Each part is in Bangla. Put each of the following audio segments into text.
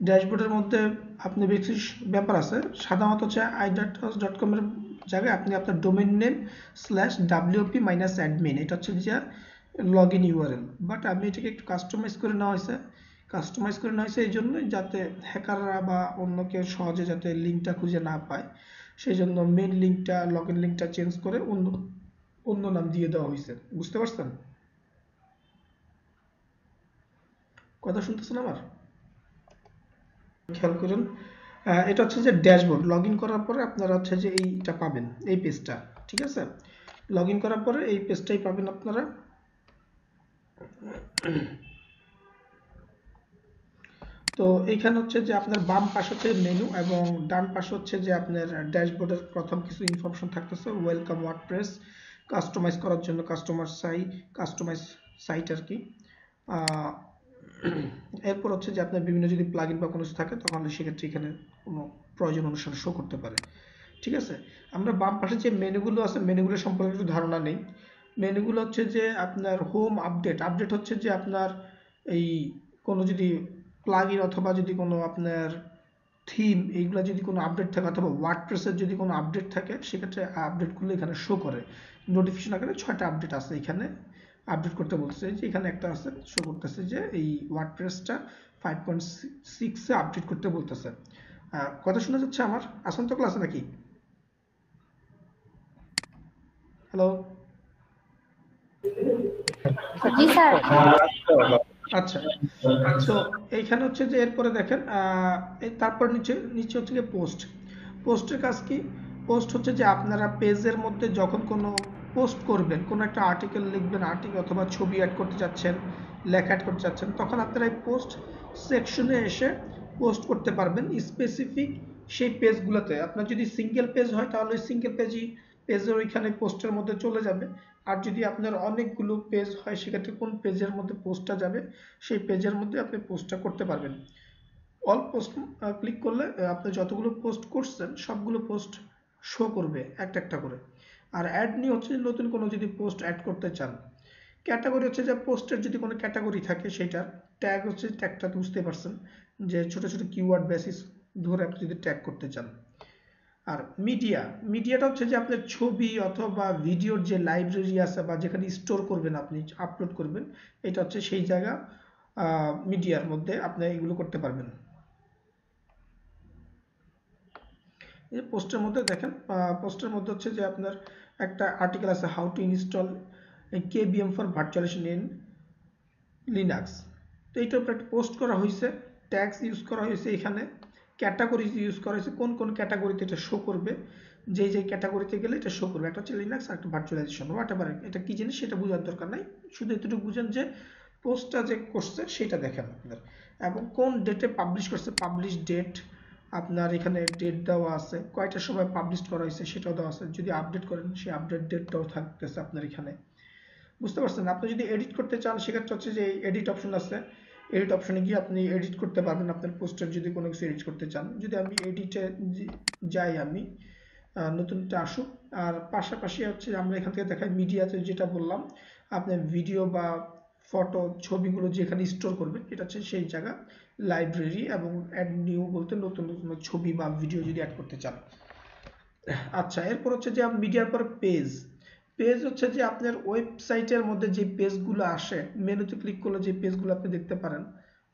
ড্যাশবোর্ডের মধ্যে আপনি বিশেষ ব্যাপার আছে, সাধারণত হচ্ছে iDataHouse.com এর জায়গায় আপনি আপনার ডোমেইন নেম /wp-admin এটা হচ্ছে যে লগ ইন ইউআরএল, বাট আমি এটাকে একটু কাস্টমাইজ করে নেওয়া হয়েছে এই জন্যই, যাতে হ্যাকাররা বা অন্য কেউ সহজে যাতে লিঙ্কটা খুঁজে না পায়, সেই জন্য মেন লিঙ্কটা, লগ ইন লিঙ্কটা চেঞ্জ করে অন্য অন্য নাম দিয়ে দেওয়া হয়েছে। বুঝতে পারছেন? কথা শুনতেছেন আমার? খেয়াল করুন, এটা হচ্ছে যে ড্যাশবোর্ড। লগ ইন করার পরে আপনারা হচ্ছে যে এইটা পাবেন, এই পেজটা। ঠিক আছে, লগ ইন করার পরে এই পেজটাই পাবেন আপনারা। তো এইখানে হচ্ছে যে আপনার বাম পাশে হচ্ছে মেনু এবং ডান পাশে হচ্ছে যে আপনার ড্যাশবোর্ডের প্রথম কিছু ইনফরমেশন থাকতেছে। ওয়েলকাম ওয়ার্ডপ্রেস, কাস্টমাইজ করার জন্য কাস্টমাইজ সাইট আর কি। এরপর হচ্ছে যে আপনার বিভিন্ন যদি প্লাগইন বা কোনো কিছু থাকে তাহলে সেক্ষেত্রে এখানে কোনো প্রয়োজন অনুসারে শো করতে পারে। ঠিক আছে, আমরা বাম পাশে যে মেনুগুলো আছে মেনুগুলো সম্পর্কে একটু ধারণা নেই। মেনুগুলো হচ্ছে যে আপনার হোম আপডেট হচ্ছে যে আপনার এই কোনো যদি প্লাগইন অথবা যদি কোনো আপনার থিম এইগুলো যদি কোনো আপডেট থাকে অথবা ওয়ার্ডপ্রেসের যদি কোনো আপডেট থাকে সেক্ষেত্রে আপডেটগুলো এখানে শো করে নোটিফিকেশন আকারে। 6টা আপডেট আছে এখানে, আপডেট করতে বলছে যে এখানে একটা আছে, শো করতেছে যে এই ওয়ার্ডপ্রেসটা 5.6 এ আপডেট করতে বলতেছে। কথা শোনা যাচ্ছে আমার? আসুন তো ক্লাসে নাকি? হ্যালো? জি স্যার। আচ্ছা, তো এইখানে হচ্ছে যে এরপরে দেখেন তারপর নিচে নিচে হচ্ছে যে পোস্টের কাজ কি? পোস্ট হচ্ছে যে আপনারা পেজের মধ্যে যখন কোনো পোস্ট করবেন, কোনো একটা আর্টিকেল লিখবেন, আর্টিকেল অথবা ছবি অ্যাড করতে যাচ্ছেন, লেখা অ্যাড করতে যাচ্ছেন, তখন আপনারা এই পোস্ট সেকশনে এসে পোস্ট করতে পারবেন স্পেসিফিক সেই পেজগুলোতে। আপনার যদি সিঙ্গেল পেজ হয় তাহলে ওই সিঙ্গেল পেজের ওইখানে পোস্টের মধ্যে চলে যাবে। আর যদি আপনার অনেকগুলো পেজ হয় সেক্ষেত্রে কোন পেজের মধ্যে পোস্টটা যাবে সেই পেজের মধ্যে আপনি পোস্টটা করতে পারবেন। অল পোস্ট ক্লিক করলে আপনি যতগুলো পোস্ট করছেন সবগুলো পোস্ট শো করবে একটা একটা করে। আর অ্যাড নিয়ে হচ্ছে নতুন কোনো যদি পোস্ট অ্যাড করতে চান। ক্যাটাগরি হচ্ছে যে পোস্টের যদি কোনো ক্যাটাগরি থাকে সেটার ট্যাগ হচ্ছে, ট্যাগটা বুঝতে পারছেন যে ছোট ছোট কিওয়ার্ড বেসিস ধরে আপনি যদি ট্যাগ করতে চান। আর মিডিয়াটা হচ্ছে যে আপনার ছবি অথবা ভিডিওর যে লাইব্রেরি আছে বা যেখানে স্টোর করবেন, আপনি আপলোড করবেন, এটা হচ্ছে সেই জায়গা। মিডিয়ার মধ্যে আপনি এগুলো করতে পারবেন। এই পোস্টের মধ্যে দেখেন, পোস্টের মধ্যে হচ্ছে যে আপনার একটা আর্টিকেল আছে, how to install KVM for virtualization in Linux. তো এইটার উপর একটা পোস্ট করা হয়েছে, ট্যাগস ইউজ করা হয়েছে, এখানে ক্যাটাগরি ইউজ করা হয়েছে, কোন কোন ক্যাটাগরিতে এটা শো করবে, যে ক্যাটাগরিতে গেলে এটা শো করবে। একটা হচ্ছে লিনাক্স আর একটা ভার্চুয়ালাইজেশন, হোয়াট এভার এটা কি জিনিস সেটা বোঝার দরকার নাই, শুধু এতটুকু বুঝেন যে পোস্টটা যে করছে সেটা দেখেন আপনার, এবং কোন ডেটে পাবলিশ করছে, পাবলিশ ডেট আপনার এখানে ডেট দেওয়া আছে, কয়টার সময় পাবলিশ করা হয়েছে সেটাও দেওয়া আছে। যদি আপডেট করেন সেই আপডেট ডেটটাও থাকতেছে আপনার এখানে। বুঝতে পারছেন? আপনি যদি এডিট করতে চান সেক্ষেত্রে হচ্ছে যে এডিট অপশন আছে, এডিট অপশনে গিয়ে আপনি এডিট করতে পারবেন আপনার পোস্টার যদি কোনো কিছু এডিট করতে চান। যদি আমি এডিটে যাই, আমি নতুনটা আসুক। আর পাশাপাশি হচ্ছে আমরা এখান থেকে দেখাই মিডিয়াতে যেটা বললাম, আপনার ভিডিও বা ফটো ছবিগুলো যেখানে স্টোর করবেন এটা হচ্ছে সেই জায়গা লাইব্রেরি, এবং অ্যাড নিউ বলতে নতুন নতুন ছবি বা ভিডিও যদি অ্যাড করতে চান। আচ্ছা, এরপর হচ্ছে যে মিডিয়ার পর পেজ হচ্ছে যে আপনার ওয়েবসাইটের মধ্যে যে পেজগুলো আসে, মেনুতে ক্লিক করলে যে পেজগুলো আপনি দেখতে পারেন।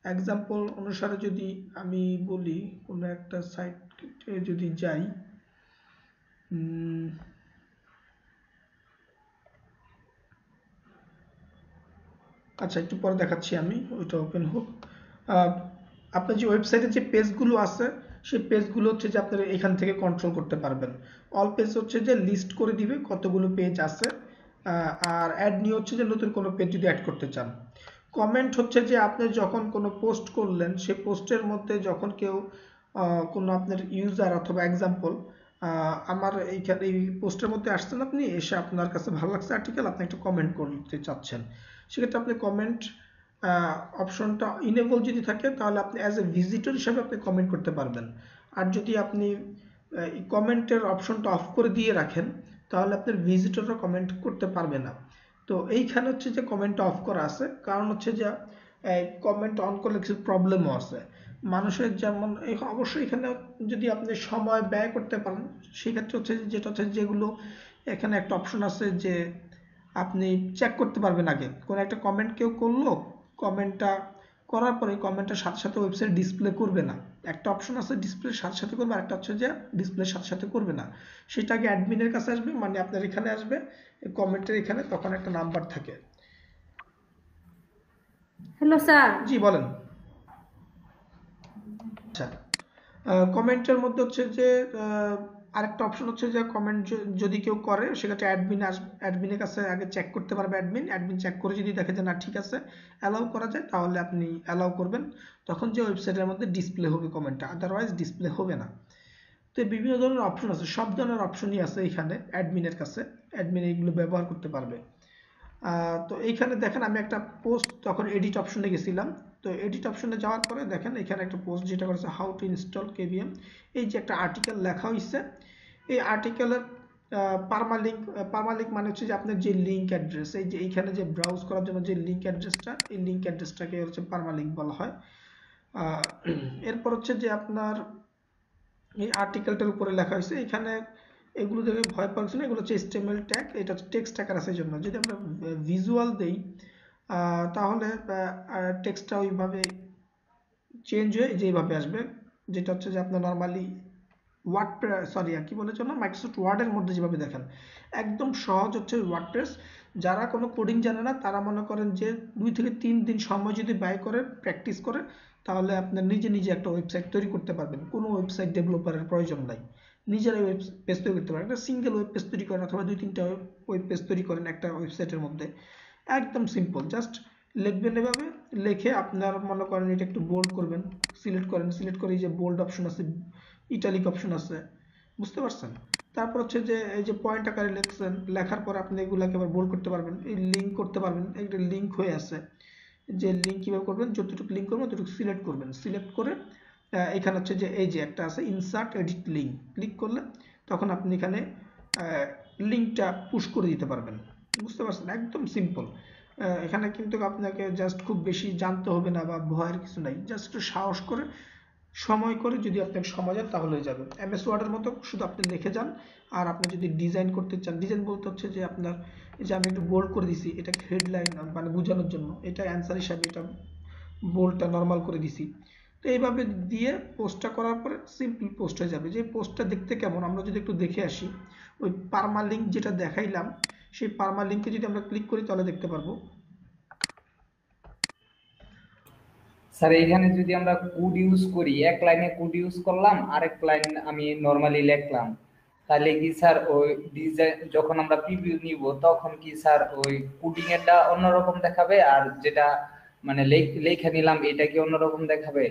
এক্সাম্পল অনুসারে যদি আমি বলি, কোনো একটা সাইটে যদি যাই, আচ্ছা একটু পরে দেখাচ্ছি আমি, ওইটা ওপেন হোক। আপনার যে ওয়েবসাইটে যে পেজগুলো আছে সেই পেজগুলো হচ্ছে যে আপনারা এখান থেকে কন্ট্রোল করতে পারবেন। অল পেজ হচ্ছে যে লিস্ট করে দিবে কতগুলো পেজ আছে। আর অ্যাড নিউ হচ্ছে যে নতুন কোনো পেজ যদি অ্যাড করতে চান। কমেন্ট হচ্ছে যে আপনি যখন কোনো পোস্ট করলেন সেই পোস্টের মধ্যে যখন কেউ কোনো আপনার ইউজার অথবা এক্সাম্পল আমার এইখানে এই পোস্টের মধ্যে আসছেন, আপনি এসে আপনার কাছে ভালো লাগছে আর্টিকেল, আপনি একটা কমেন্ট করতে চাচ্ছেন, সেক্ষেত্রে আপনি কমেন্ট অপশনটা ইনেবল যদি থাকে তাহলে আপনি অ্যাজ এ ভিজিটর হিসাবে আপনি কমেন্ট করতে পারবেন। আর যদি আপনি কমেন্টের অপশনটা অফ করে দিয়ে রাখেন তাহলে আপনার ভিজিটররা কমেন্ট করতে পারবে না। তো এইখানে হচ্ছে যে কমেন্ট অফ করা আছে, কারণ হচ্ছে যে কমেন্ট অন করলে কিছু প্রবলেমও আছে মানুষের, যেমন অবশ্যই এখানে যদি আপনি সময় ব্যয় করতে পারেন সেক্ষেত্রে হচ্ছে যেটা হচ্ছে যেগুলো এখানে একটা অপশন আছে যে আপনি চেক করতে পারবেন আগে কোনো একটা কমেন্ট কেউ করলো, কমেন্টটা করার পরে কমেন্টের সাথে সাথে ওয়েবসাইট ডিসপ্লে করবে না। একটা অপশন আছে ডিসপ্লের সাথে সাথে করবে, আরেকটা হচ্ছে যে ডিসপ্লের সাথে সাথে করবে না। সেটা আগে অ্যাডমিনের কাছে আসবে, মানে আপনার এখানে আসবে কমেন্টের এখানে, তখন একটা নাম্বার থাকে। Hello sir. জি বলেন। আচ্ছা, কমেন্টের মধ্যে হচ্ছে যে আরেকটা অপশন হচ্ছে যে কমেন্ট যদি কেউ করে সেক্ষেত্রে অ্যাডমিন আসবে, অ্যাডমিনের কাছে আগে চেক করতে পারবে, অ্যাডমিন চেক করে যদি দেখে যে না ঠিক আছে অ্যালাউ করা যায় তাহলে আপনি অ্যালাউ করবেন, তখন যে ওয়েবসাইটের মধ্যে ডিসপ্লে হবে কমেন্টটা, আদারওয়াইজ ডিসপ্লে হবে না। তো বিভিন্ন ধরনের অপশন আছে, সব ধরনের অপশনই আছে এখানে অ্যাডমিনের কাছে, অ্যাডমিন এইগুলো ব্যবহার করতে পারবে। তো এইখানে দেখেন আমি একটা পোস্ট তখন এডিট অপশনে গেছিলাম, তো এডিট অপশনে যাওয়ার পরে দেখেন এখানে একটা পোস্ট যেটা করেছে হাউ টু ইনস্টল কেভিএম, এই যে একটা আর্টিকেল লেখা হয়েছে, এই আর্টিকেলের পারমালিঙ্ক মানে হচ্ছে যে আপনার যে লিঙ্ক অ্যাড্রেস, এই যে এইখানে যে ব্রাউজ করার জন্য যে লিঙ্ক অ্যাড্রেসটা, এই লিঙ্ক অ্যাড্রেসটাকে হচ্ছে পারমালিঙ্ক বলা হয়। এরপর হচ্ছে যে আপনার এই আর্টিকেলটার উপরে লেখা হয়েছে এখানে, এগুলো দেখে ভয় পাচ্ছি না, এগুলো হচ্ছে HTML ট্যাগ, এটা হচ্ছে টেক্সট আকার আছে জন্য। যদি আমরা ভিজুয়াল দেই তাহলে টেক্সটটা ওইভাবে চেঞ্জ হয়ে যেভাবে আসবে, যেটা হচ্ছে যে আপনার নর্মালি কি বলে জন্য মাইক্রোসফট ওয়ার্ডের মধ্যে যেভাবে দেখেন একদম সহজ হচ্ছে ওয়ার্ডপ্রেস। যারা কোনো কোডিং জানে না তারা মনে করেন যে 2 থেকে 3 দিন সময় যদি ব্যয় করে প্র্যাকটিস করে তাহলে আপনার নিজে নিজে একটা ওয়েবসাইট তৈরি করতে পারবেন, কোনো ওয়েবসাইট ডেভেলপারের প্রয়োজন নাই, নিজেরা ওয়েব পেজ তৈরি করতে পারেন। একটা সিঙ্গেল ওয়েব পেজ তৈরি করেন অথবা 2-3টা ওয়েব পেজ তৈরি করেন একটা ওয়েবসাইটের মধ্যে, একদম সিম্পল। জাস্ট লিখবেন এভাবে, লিখে আপনার মনে করেন এটা একটু বোল্ড করবেন, সিলেক্ট করেন, সিলেক্ট করে এই যে বোল্ড অপশন আছে, ইটালিক অপশন আছে, বুঝতে পারছেন? তারপর হচ্ছে যে এই যে পয়েন্ট আকারে লিখছেন, লেখার পর আপনি এগুলাকে আবার বোল্ড করতে পারবেন, এই লিঙ্ক করতে পারবেন, একটা লিঙ্ক হয়ে আছে, যে লিঙ্ক কিভাবে করবেন, যতটুকু লিঙ্ক করবেন ততটুকু সিলেক্ট করবেন, সিলেক্ট করে এখানে হচ্ছে যে এই যে একটা আছে ইনসার্ট এডিট লিঙ্ক, ক্লিক করলে তখন আপনি এখানে লিঙ্কটা পুশ করে দিতে পারবেন, বুঝতে পারছেন? একদম সিম্পল। এখানে কিন্তু আপনাকে জাস্ট খুব বেশি জানতে হবে না বা ভয়ের কিছু নাই, জাস্ট একটু সাহস করে সময় করে যদি আপনাকে সময় যান তাহলে হয়ে যাবে। MS ওয়ার্ডের মতো শুধু আপনি লিখে যান। আর আপনি যদি ডিজাইন করতে চান, ডিজাইন বলতে হচ্ছে যে আপনার এই যে আমি একটু বোল্ড করে দিছি, এটা হেডলাইন মানে বোঝানোর জন্য, এটা অ্যান্সার হিসাবে এটা বোল্ডটা নর্মাল করে দিছি। তো এইভাবে দিয়ে পোস্টটা করার পরে সিম্পল পোস্ট হয়ে যাবে। যে পোস্টটা দেখতে কেমন আমরা যদি একটু দেখে আসি, ওই পারমালিঙ্ক যেটা দেখাইলাম সেই পারমালিঙ্কে যদি আমরা ক্লিক করি তাহলে দেখতে পারবো। স্যার এখানে যদি আমরা কোড ইউজ করি, এক লাইনে কোড ইউজ করলাম, আরেক লাইন আমি নরমালি লিখলাম, তাহলে কি স্যার ওই ডিজাইন যখন আমরা প্রিভিউ নিব তখন কি স্যার ওই কোডিং এরটা অন্যরকম দেখাবে, আর যেটা মানে লেখা নিলাম এটা কি অন্যরকম দেখাবে?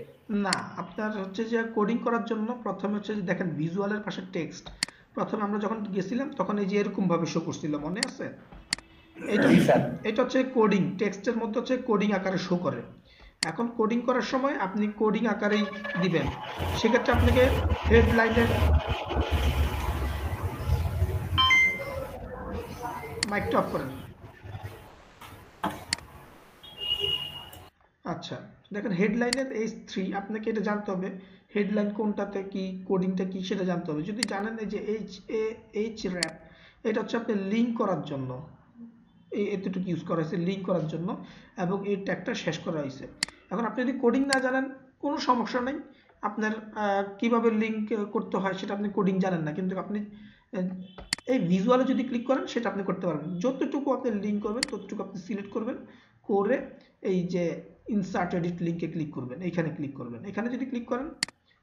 না, আপনার হচ্ছে যে কোডিং করার জন্য প্রথমে হচ্ছে যে দেখেন ভিজুয়ালের পাশে টেক্সট, প্রথমে আমরা যখন গেছিলাম তখন এই যে এরকম ভাবে শো করছিল, মনে আছে? এটা জি স্যার। এটা হচ্ছে কোডিং, টেক্সটের মধ্যে হচ্ছে কোডিং আকারে শো করে। এখন কোডিং করার সময় আপনি কোডিং আকারেই দিবেন, সেক্ষেত্রে আপনাকে হেডলাইনের মাইকটা অফ করেন। আচ্ছা, দেখেন হেডলাইনের H3 আপনাকে এটা জানতে হবে, হেডলাইন কোনটাতে কি, কোডিংটা কি সেটা জানতে হবে। যদি জানেন এই যে href, এটা হচ্ছে আপনি লিঙ্ক করার জন্য, এই এতটুকু ইউজ করা হয়েছে লিঙ্ক করার জন্য, এবং এই ট্যাগটা শেষ করা হয়েছে। এখন আপনি যদি কোডিং না জানেন কোনো সমস্যা নেই, আপনার কিভাবে লিঙ্ক করতে হয় সেটা আপনি কোডিং জানেন না, কিন্তু আপনি এই ভিজুয়ালে যদি ক্লিক করেন সেটা আপনি করতে পারবেন। যতটুকু আপনি লিঙ্ক করবেন ততটুকু আপনি সিলেক্ট করবেন, করে এই যে ইনসার্ট এডিট লিঙ্কে ক্লিক করবেন, এইখানে ক্লিক করবেন। এখানে যদি ক্লিক করেন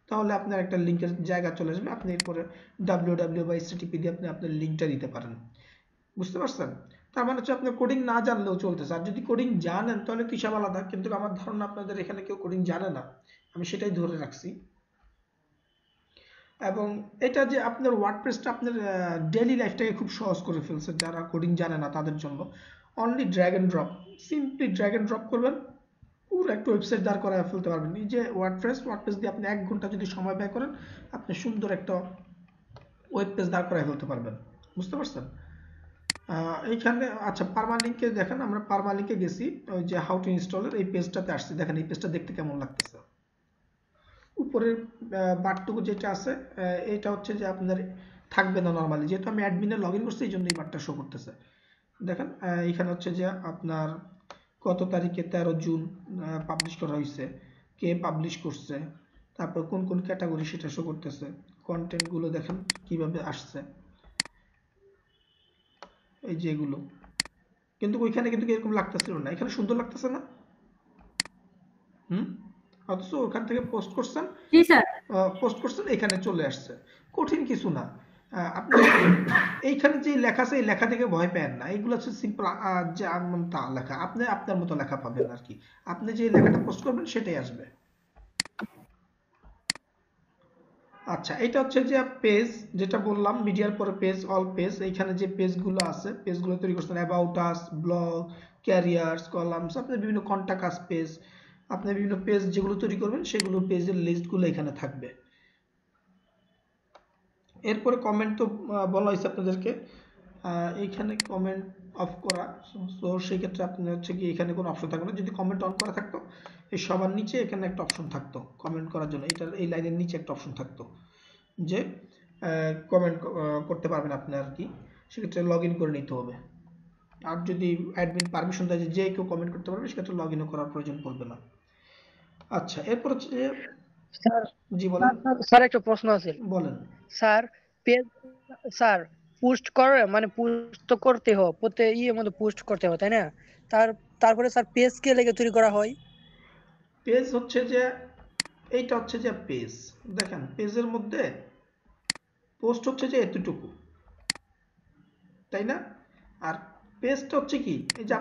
তাহলে আপনার একটা লিঙ্কের জায়গা চলে আসবে, আপনি এরপরে www বা http দিয়ে আপনি আপনার লিঙ্কটা দিতে পারেন, বুঝতে পারছেন? তার মানে হচ্ছে আপনার কোডিং না জানলেও চলতেছে, আর যদি কোডিং জানেন তাহলে তো হিসাব আলাদা, কিন্তু আমার ধারণা আপনাদের এখানে কেউ কোডিং জানে না, আমি সেটাই ধরে রাখছি। এবং এটা যে আপনার ওয়ার্ডপ্রেসটা আপনার ডেইলি লাইফটাকে খুব সহজ করে ফেলছে যারা কোডিং জানে না তাদের জন্য। Only drag and drop, simply drag and drop করবেন, পুরো একটা ওয়েবসাইট দাঁড় করায় ফেলতে পারবেন। এই যে ওয়ার্ডপ্রেস দিয়ে আপনি 1 ঘন্টা যদি সময় ব্যয় করেন আপনি সুন্দর একটা ওয়েব পেজ দাঁড় করায় ফেলতে পারবেন, বুঝতে পারছেন? এইখানে আচ্ছা পারমালিঙ্কে দেখেন, আমরা পারমালিঙ্কে গেছি, ওই যে হাউ টু ইনস্টলের এই পেজটাতে আসছি। দেখেন এই পেজটা দেখতে কেমন লাগতেছে। উপরের বারটুকু যেটা আছে এটা হচ্ছে যে আপনার থাকবে না নর্মালি, যেহেতু আমি অ্যাডমিনে লগ ইন করছি এই জন্য এই বারটা শো করতেছে। দেখেন এখানে হচ্ছে যে আপনার কত তারিখে 13 জুন পাবলিশ করা হয়েছে, কে পাবলিশ করছে, তারপর কোন কোন ক্যাটাগরি সেটা শো করতেছে, কন্টেন্টগুলো দেখেন কিভাবে আসছে, এই যে এগুলো। কিন্তু ওইখানে কিন্তু এরকম লাগতেছিল না, এখানে সুন্দর লাগতেছে না? হুম। অথচ ওখান থেকে পোস্ট করছেন, জি স্যার। এখানে চলে আসছে। কঠিন কিছু না। আপনি এইখানে যে লেখা আছে এই লেখা থেকে ভয় পেন না, এগুলো হচ্ছে সিম্পল যে তা লেখা, আপনি আপনার মতো লেখা পাবেন আর কি। আপনি যে লেখাটা পোস্ট করবেন সেটাই আসবে। আচ্ছা, এটা হচ্ছে যে পেজ, যেটা বললাম মিডিয়ার পরে পেজ, অল পেজ। এইখানে যে পেজগুলো আছে পেজগুলো তৈরি করছেন, about us, blog, carriers, columns, আপনার বিভিন্ন কন্টাক্ট আস পেজ, আপনার বিভিন্ন পেজ যেগুলো তৈরি করবেন সেগুলো পেজের লিস্টগুলো এখানে থাকবে। এরপরে কমেন্ট তো বলা হয়েছে আপনাদেরকে, এইখানে কমেন্ট অফ করা। সো সেই ক্ষেত্রে আপনি হচ্ছে কি এখানে কোনো অপশন থাকবে না। যদি কমেন্ট অন করা থাকতো এই সবার নিচে এখানে একটা অপশন থাকতো কমেন্ট করার জন্য, এটার এই লাইনের নিচে একটা অপশন থাকতো যে কমেন্ট করতে পারবেন আপনি আর কি। সেক্ষেত্রে লগ ইন করে নিতে হবে। আর যদি অ্যাডমিন পারমিশন দেয় যে কেউ কমেন্ট করতে পারবে সেক্ষেত্রে লগ ইনও করার প্রয়োজন পড়বে না। আচ্ছা, এরপর হচ্ছে যে স্যার জি বলেন। স্যার একটা প্রশ্ন আছে বলেন। স্যার। পেজ স্যার পোস্ট করে মানে পোস্ট তো করতে হয়, প্রত্যেক ইয়ের মধ্যে পোস্ট করতে হয় তাই না? তারপরে স্যার পেজ কে লেগে তৈরি করা হয়? পেজ হচ্ছে যে এইটা হচ্ছে যে পেজ, দেখেন পেজের মধ্যে পোস্ট হচ্ছে যে এতটুকু, তাই না? আর পেজটা হচ্ছে কি, এই যে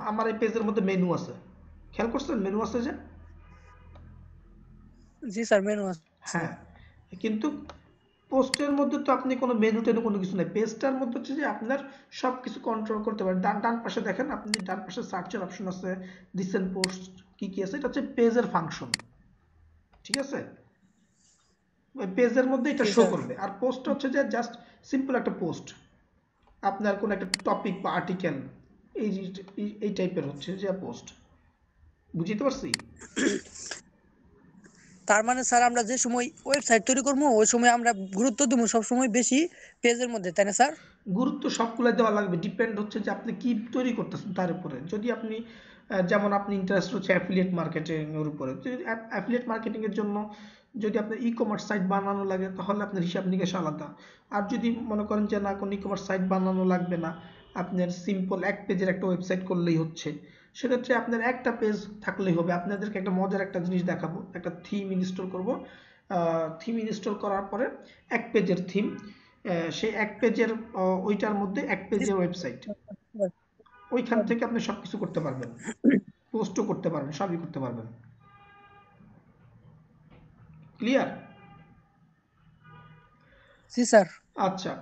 আমার এই পেজের মধ্যে মেনু আছে, খেয়াল করছেন মেনু আছে যে? জি স্যার, মেনু আছে। হ্যাঁ, কিন্তু পোস্টের মধ্যে তো আপনি কোনো মেনু টেনু কোনো কিছু নাই। পেজটার মধ্যে হচ্ছে যে আপনার সবকিছু কন্ট্রোল করতে পারেন। ডান পাশে দেখেন, আপনি ডান পাশে সার্চের অপশন আছে, রিসেন্ট পোস্ট কি কি আছে, এটা হচ্ছে পেজের ফাংশন, ঠিক আছে? পেজের মধ্যে এটা জি শো স্যার। করবে। আর পোস্ট হচ্ছে যে জাস্ট সিম্পল একটা পোস্ট, আপনার কোন একটা টপিক বা আর্টিকেল এই এই টাইপের হচ্ছে যে পোস্ট। বুঝতে পারছি? তার মানে স্যার আমরা যে সময় ওয়েবসাইট তৈরি করবো ওই সময় আমরা গুরুত্ব দেবো সবসময় বেশি পেজের মধ্যে, তাই না স্যার? গুরুত্ব সবগুলো দেওয়া লাগবে, ডিপেন্ড হচ্ছে যে আপনি কি তৈরি করতেছেন তার উপরে। যদি আপনি যেমন আপনি ইন্টারেস্ট হচ্ছে অ্যাফিলিয়েট মার্কেটিং এর উপরে, যদি অ্যাফিলিয়েট মার্কেটিং এর জন্য যদি আপনার ই কমার্স সাইট বানানো লাগে তাহলে আপনার হিসাব নিকেশ আলাদা। আর যদি মনে করেন যে না কোনো ই কমার্স সাইট বানানো লাগবে না, আপনার সিম্পল এক পেজের একটা ওয়েবসাইট করলেই হচ্ছে, সেক্ষেত্রে আপনার একটা পেজ থাকলেই হবে। আপনাদেরকে একটা মজার একটা জিনিস দেখাবো, একটা থিম ইনস্টল করব। থিম ইনস্টল করার পরে এক পেজের থিম, সেই এক পেজের ওইটার মধ্যে এক পেজের ওয়েবসাইট, ওইখান থেকে আপনি সবকিছু করতে পারবেন, পোস্টও করতে পারবেন, সবই করতে পারবেন। ক্লিয়ার? জি স্যার। আচ্ছা,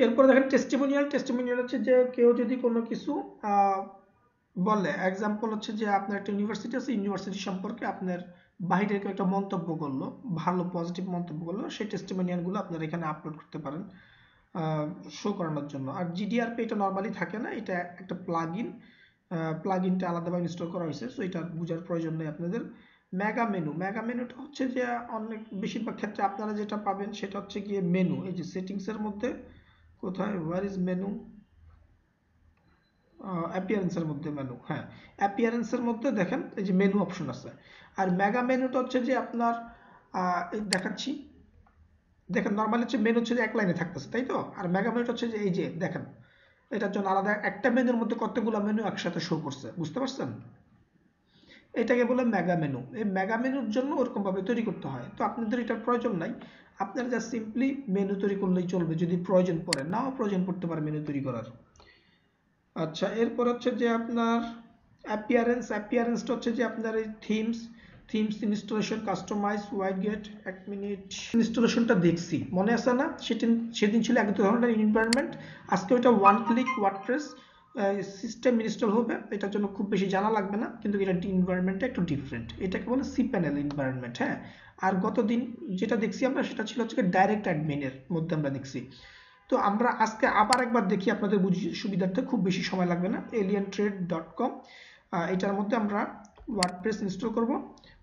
এরপরে দেখেন টেস্টিমোনিয়াল। টেস্টিমোনিয়াল হচ্ছে যে কেউ যদি কোনো কিছু বলে, এক্সাম্পল হচ্ছে যে আপনার একটা ইউনিভার্সিটি আছে, ইউনিভার্সিটি সম্পর্কে আপনার বাইরের কেউ একটা মন্তব্য করলো, ভালো পজিটিভ মন্তব্য করলো, সেই টেস্টিমোনিয়ালগুলো আপনারা এখানে আপলোড করতে পারেন শো করানোর জন্য। আর জিডিআরপি এটা নর্মালি থাকে না, এটা একটা প্লাগইনটা আলাদাভাবে ইনস্টল করা হয়েছে, সো এটা বোঝার প্রয়োজন নেই আপনাদের। মেগা মেনুটা হচ্ছে যে অনেক বেশিরভাগ ক্ষেত্রে আপনারা যেটা পাবেন সেটা হচ্ছে গিয়ে মেনু, এই যে সেটিংসের মধ্যে কোথায়, ওয়্যার ইজ মেনু, অ্যাপিয়ারেন্সের মধ্যে মেনু, হ্যাঁ অ্যাপিয়ারেন্সের মধ্যে দেখেন এই যে মেনু অপশন আছে। আর মেগা মেনুটা হচ্ছে যে আপনার দেখাচ্ছি, দেখেন নর্মালি হচ্ছে মেনু হচ্ছে যে এক লাইনে থাকতেছে, তাই তো? আর মেগা মেনুটা হচ্ছে যে এই যে দেখেন, এটার জন্য আলাদা একটা মেনুর মধ্যে কতগুলো মেনু একসাথে শো করছে, বুঝতে পারছেন? এটাকে বলে মেগা মেনু। এই মেগা মেনুর জন্য ওরকম ভাবে তৈরি করতে হয়, তো আপনাদের এটার প্রয়োজন নাই, আপনারা জাস্ট সিম্পলি মেনু তৈরি করলেই চলবে, যদি প্রয়োজন পড়ে, নাও প্রয়োজন পড়তে পারে মেনু তৈরি করার। আচ্ছা, এরপর হচ্ছে যে আপনার অ্যাপিয়ারেন্সটা হচ্ছে যে আপনার এই themes installation, customize, widget. এক মিনিট, ইনস্টলেশনটা দেখছি মনে আছে না? সেদিন ছিল এক ধরনের এনভায়রনমেন্ট, আজকে ওইটা one click WordPress system install হবে। এটার জন্য খুব বেশি জানা লাগবে না, কিন্তু এটা এনভায়রনমেন্টটা একটু ডিফারেন্ট, এটাকে বলে সি প্যানেল এনভায়রনমেন্ট। হ্যাঁ, আর গতদিন যেটা দেখছি আমরা সেটা ছিল হচ্ছে ডাইরেক্ট অ্যাডমিনের মধ্যে আমরা দেখছি। তো তো আমরা আজকে আবার একবার দেখি আপনাদের সুবিধার্থে, খুব বেশি সময় লাগবে না। alientrade.com, এটার মধ্যে আমরা ওয়ার্ডপ্রেস ইনস্টল করব।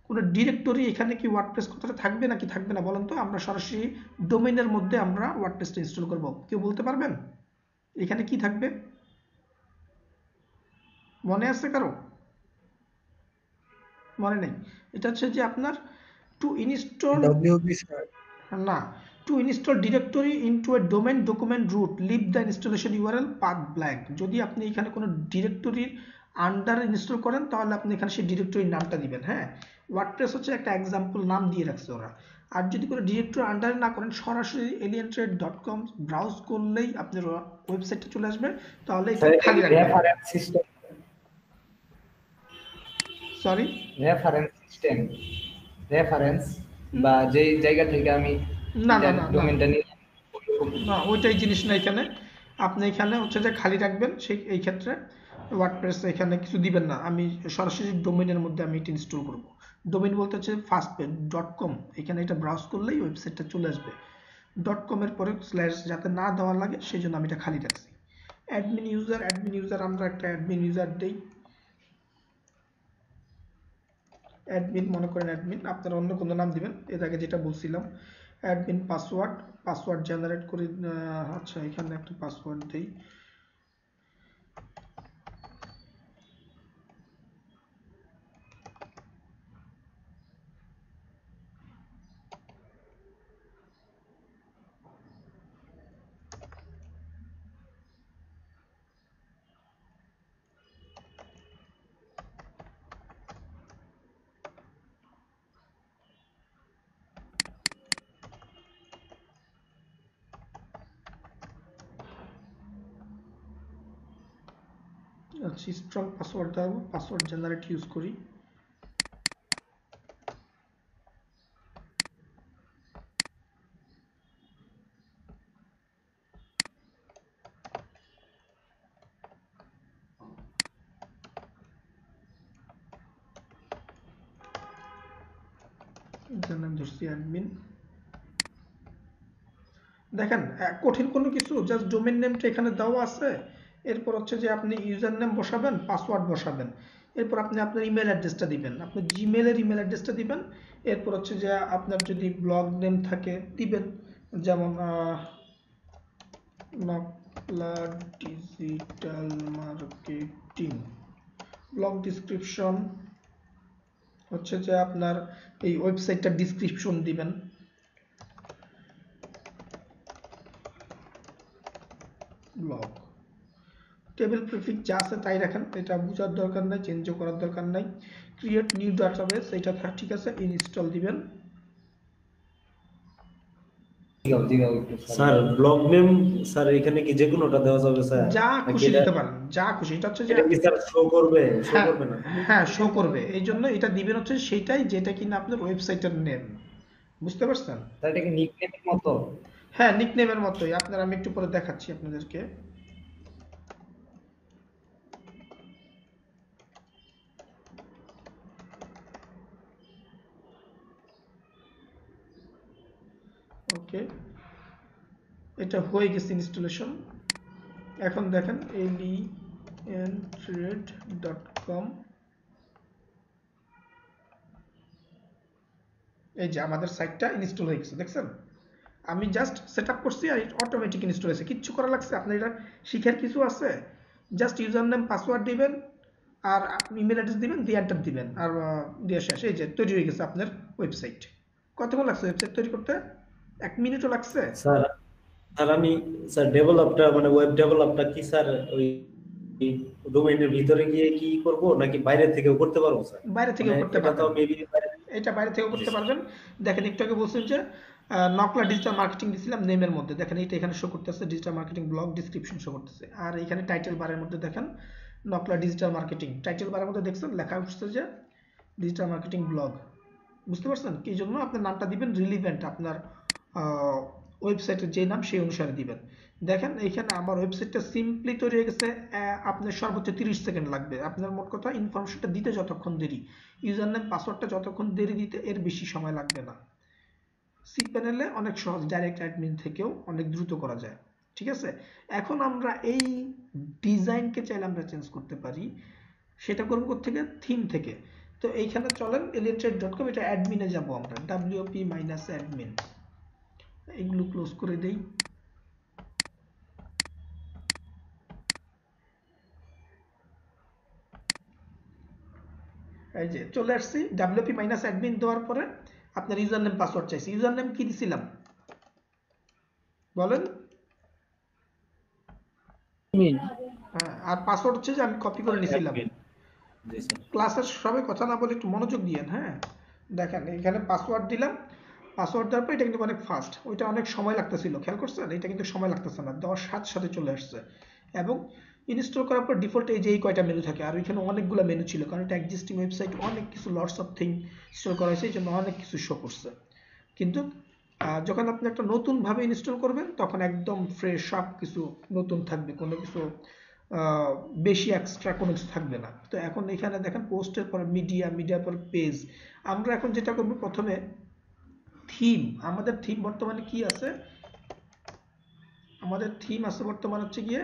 কোনো ডিরেক্টরি এখানে কি ওয়ার্ডপ্রেস কথাটা থাকবে নাকি থাকবে না বলেন তো? আমরা সরাসরি ডোমেইনের মধ্যে আমরা ওয়ার্ডপ্রেসটা ইনস্টল করব। কেউ বলতে পারবেন এখানে কি থাকবে? মনে আছে কারো? মনে নেই? এটা হচ্ছে যে আপনার টু ইনস্টল না, to install directory into a domain document root leave the installation URL path blank. যদি আপনি এখানে কোনো ডিরেক্টরির আন্ডার ইনস্টল করেন তাহলে আপনি এখানে সেই ডিরেক্টরির নামটা দিবেন। হ্যাঁ, ওয়ার্ডপ্রেস হচ্ছে একটা এক্সাম্পল নাম দিয়ে রাখছে ওরা। আর যদি কোনো ডিরেক্টরি আন্ডারে না করেন, সরাসরি alientrade.com ব্রাউজ করলেই আপনার ওয়েবসাইটে চলে আসবে। তাহলে এখানে খালি রাখবেন। Reference system, sorry, reference system, reference বা যে জায়গা থেকে আমি না না না ডোমেইনটা নিয়ে না, ওইটাই জিনিস না। এখানে আপনি এখানে হচ্ছে যে খালি রাখবেন। সেই এই ক্ষেত্রে ওয়ার্ডপ্রেস এখানে কিছু দিবেন না। আমি সরাসরি ডোমেইনের মধ্যে আমি এটা ইনস্টল করব। ডোমেইন বলতে হচ্ছে fastpay.com। এখানে এটা ব্রাউজ করলেই ওয়েবসাইটটা চলে আসবে। .com এর পরে স্ল্যাশ যাতে না দেওয়া লাগে সেই জন্য আমি এটা খালি রাখছি। অ্যাডমিন ইউজার আমরা একটা অ্যাডমিন ইউজার দেই। অ্যাডমিন মনে করেন অ্যাডমিন, আপনারা অন্য কোনো নাম দিবেন। এর আগে যেটা বলছিলাম, অ্যাডমিন পাসওয়ার্ড জেনারেট করে। আচ্ছা, এখানে একটা পাসওয়ার্ড দেই। আচ্ছা, স্ট্রং পাসওয়ার্ড দেবো, পাসওয়ার্ড জেনারেট ইউজ করি। এটার নাম ধরছি অ্যাডমিন। দেখেন কঠিন কোনো কিছু, জাস্ট ডোমেইন নেমটা এখানে দেওয়া আছে। এরপর হচ্ছে যে আপনি ইউজার নেম বসাবেন, পাসওয়ার্ড বসাবেন। এরপর আপনি আপনার ইমেল অ্যাড্রেসটা দিবেন, আপনার জিমেলের ইমেল অ্যাড্রেসটা দিবেন। এরপর হচ্ছে যে আপনার যদি ব্লগ নেম থাকে দিবেন, যেমন Nakla digital marketing. Blog description হচ্ছে যে আপনার এই ওয়েবসাইটটার ডিসক্রিপশন দিবেন। ব্লগ টেবিল প্রিফিক্স যা আছে তাই রাখেন, এটা বোঝার দরকার নাই, চেঞ্জও করার দরকার নাই। ক্রিয়েট নিউ ডাটাবেস, এটা ঠিক আছে, ইনস্টল দিবেন। স্যার ব্লগ নেম স্যার এখানে কি যে কোনোটা দেওয়া যাবে স্যার? যা খুশি দিতে পারেন, যা খুশি। এটা হচ্ছে যে এটা কি স্যার শো করবে? শো হ্যাঁ করবে না? হ্যাঁ, শো করবে। এই জন্য এটা দিবেন হচ্ছে সেইটাই যেটা কিনা আপনার ওয়েবসাইটের নেম। বুঝতে পারছেন? তাহলে এটা কি নিকনেমের মতো? হ্যাঁ, নিকনেমের মতোই। আপনার আমি একটু পরে দেখাচ্ছি আপনাদেরকে। ওকে, এটা হয়ে গেছে ইনস্টলেশন। এখন দেখেন alientrade.com, এই যে আমাদের সাইটটা ইনস্টল হয়ে গেছে, দেখছেন? আমি জাস্ট সেট আপ করছি আর অটোমেটিক ইনস্টল হয়েছে, কিচ্ছু করা লাগছে। আপনার এটা শিখার কিছু আছে? জাস্ট ইউজার নেম পাসওয়ার্ড দিবেন আর ইমেল অ্যাড্রেস দিবেন, দিয়ে এন্টার দিবেন আর দিয়ে শেষ। এই যে তৈরি হয়ে গেছে আপনার ওয়েবসাইট। কতক্ষণ লাগছে ওয়েবসাইট তৈরি করতে? 1 মিনিটও লাগছে? স্যার স্যার আমি স্যার ডেভেলপটা মানে ওয়েব ডেভেলপটা কি স্যার ওই ডোমেইনের ভিতরে গিয়ে কি করব নাকি বাইরে থেকেও করতে পারবো স্যার? বাইরে থেকেও মানে করতে এটা তো পারবেন, মেবি এটা বাইরে থেকেও করতে পারবেন। দেখেন একটু আগে বলছেন যে নকলা ডিজিটাল মার্কেটিং দিছিলাম নেমের মধ্যে, দেখেন এটা এখানে শো করতেছে, digital marketing blog description show করতেছে। আর এখানে টাইটেল বারের মধ্যে দেখেন নকলা ডিজিটাল মার্কেটিং, টাইটেল বারের মধ্যে দেখছেন লেখা উঠছে যে ডিজিটাল মার্কেটিং ব্লগ। বুঝতে পারছেন? কি জন্য আপনার নামটা দিবেন রিলিভেন্ট, আপনার ওয়েবসাইটের যে নাম সেই অনুসারে দিবেন। দেখেন এইখানে আমার ওয়েবসাইটটা সিম্পলি তৈরি হয়ে গেছে। আপনার সর্বোচ্চ 30 সেকেন্ড লাগবে। আপনার মোট কথা ইনফরমেশনটা দিতে যতক্ষণ দেরি, ইউজার নেম পাসওয়ার্ডটা যতক্ষণ দেরি দিতে, এর বেশি সময় লাগবে না। সি প্যানেলে অনেক সহজ, ডাইরেক্ট অ্যাডমিন থেকেও অনেক দ্রুত করা যায়। ঠিক আছে। এখন আমরা এই ডিজাইনকে চাইলে আমরা চেঞ্জ করতে পারি, সেটা করব কোত্থেকে? থিম থেকে। তো এইখানে চলেন alietrade.com, এটা অ্যাডমিনে যাব আমরা, wp-admin, এগুলো ক্লোজ করে দেই। এই যে চলে আসছি, wp-admin দেওয়ার পরে আপনার ইউজার নেম পাসওয়ার্ড চাইছি। ইউজার নেম কি দিছিলাম বলেন? হ্যাঁ, আর পাসওয়ার্ড হচ্ছে যে আমি কপি করে নিছিলাম। ক্লাসের সবাই কথা না বলে একটু মনোযোগ দিয়েন। হ্যাঁ, দেখেন এখানে পাসওয়ার্ড দিলাম, পাসওয়ার্ড দেওয়ার পর এটা কিন্তু অনেক ফাস্ট, ওইটা অনেক সময় লাগতেছিল, খেয়াল করছেন? এটা কিন্তু সময় লাগতেছে না, দেওয়ার সাথে সাথে চলে আসছে। এবং ইনস্টল করার পর ডিফল্ট এই যে এই কয়টা মেনু থাকে, আর ওইখানে অনেকগুলো মেনু ছিল, কারণ এটা এক্সিস্টিং ওয়েবসাইট, অনেক কিছু লটস অফ থিং ইনস্টল করা হয়েছে, এই জন্য অনেক কিছু শো করছে। কিন্তু যখন আপনি একটা নতুন ভাবে ইনস্টল করবেন তখন একদম ফ্রেশ, সব কিছু নতুন থাকবে, কোনো কিছু বেশি এক্সট্রা কোনো কিছু থাকবে না। তো এখন এখানে দেখেন পোস্টের পর মিডিয়া, মিডিয়ার পর পেজ। আমরা এখন যেটা করব, প্রথমে থিম, আমাদের থিম বর্তমানে কি আছে? আমাদের থিম আছে বর্তমানে হচ্ছে গিয়ে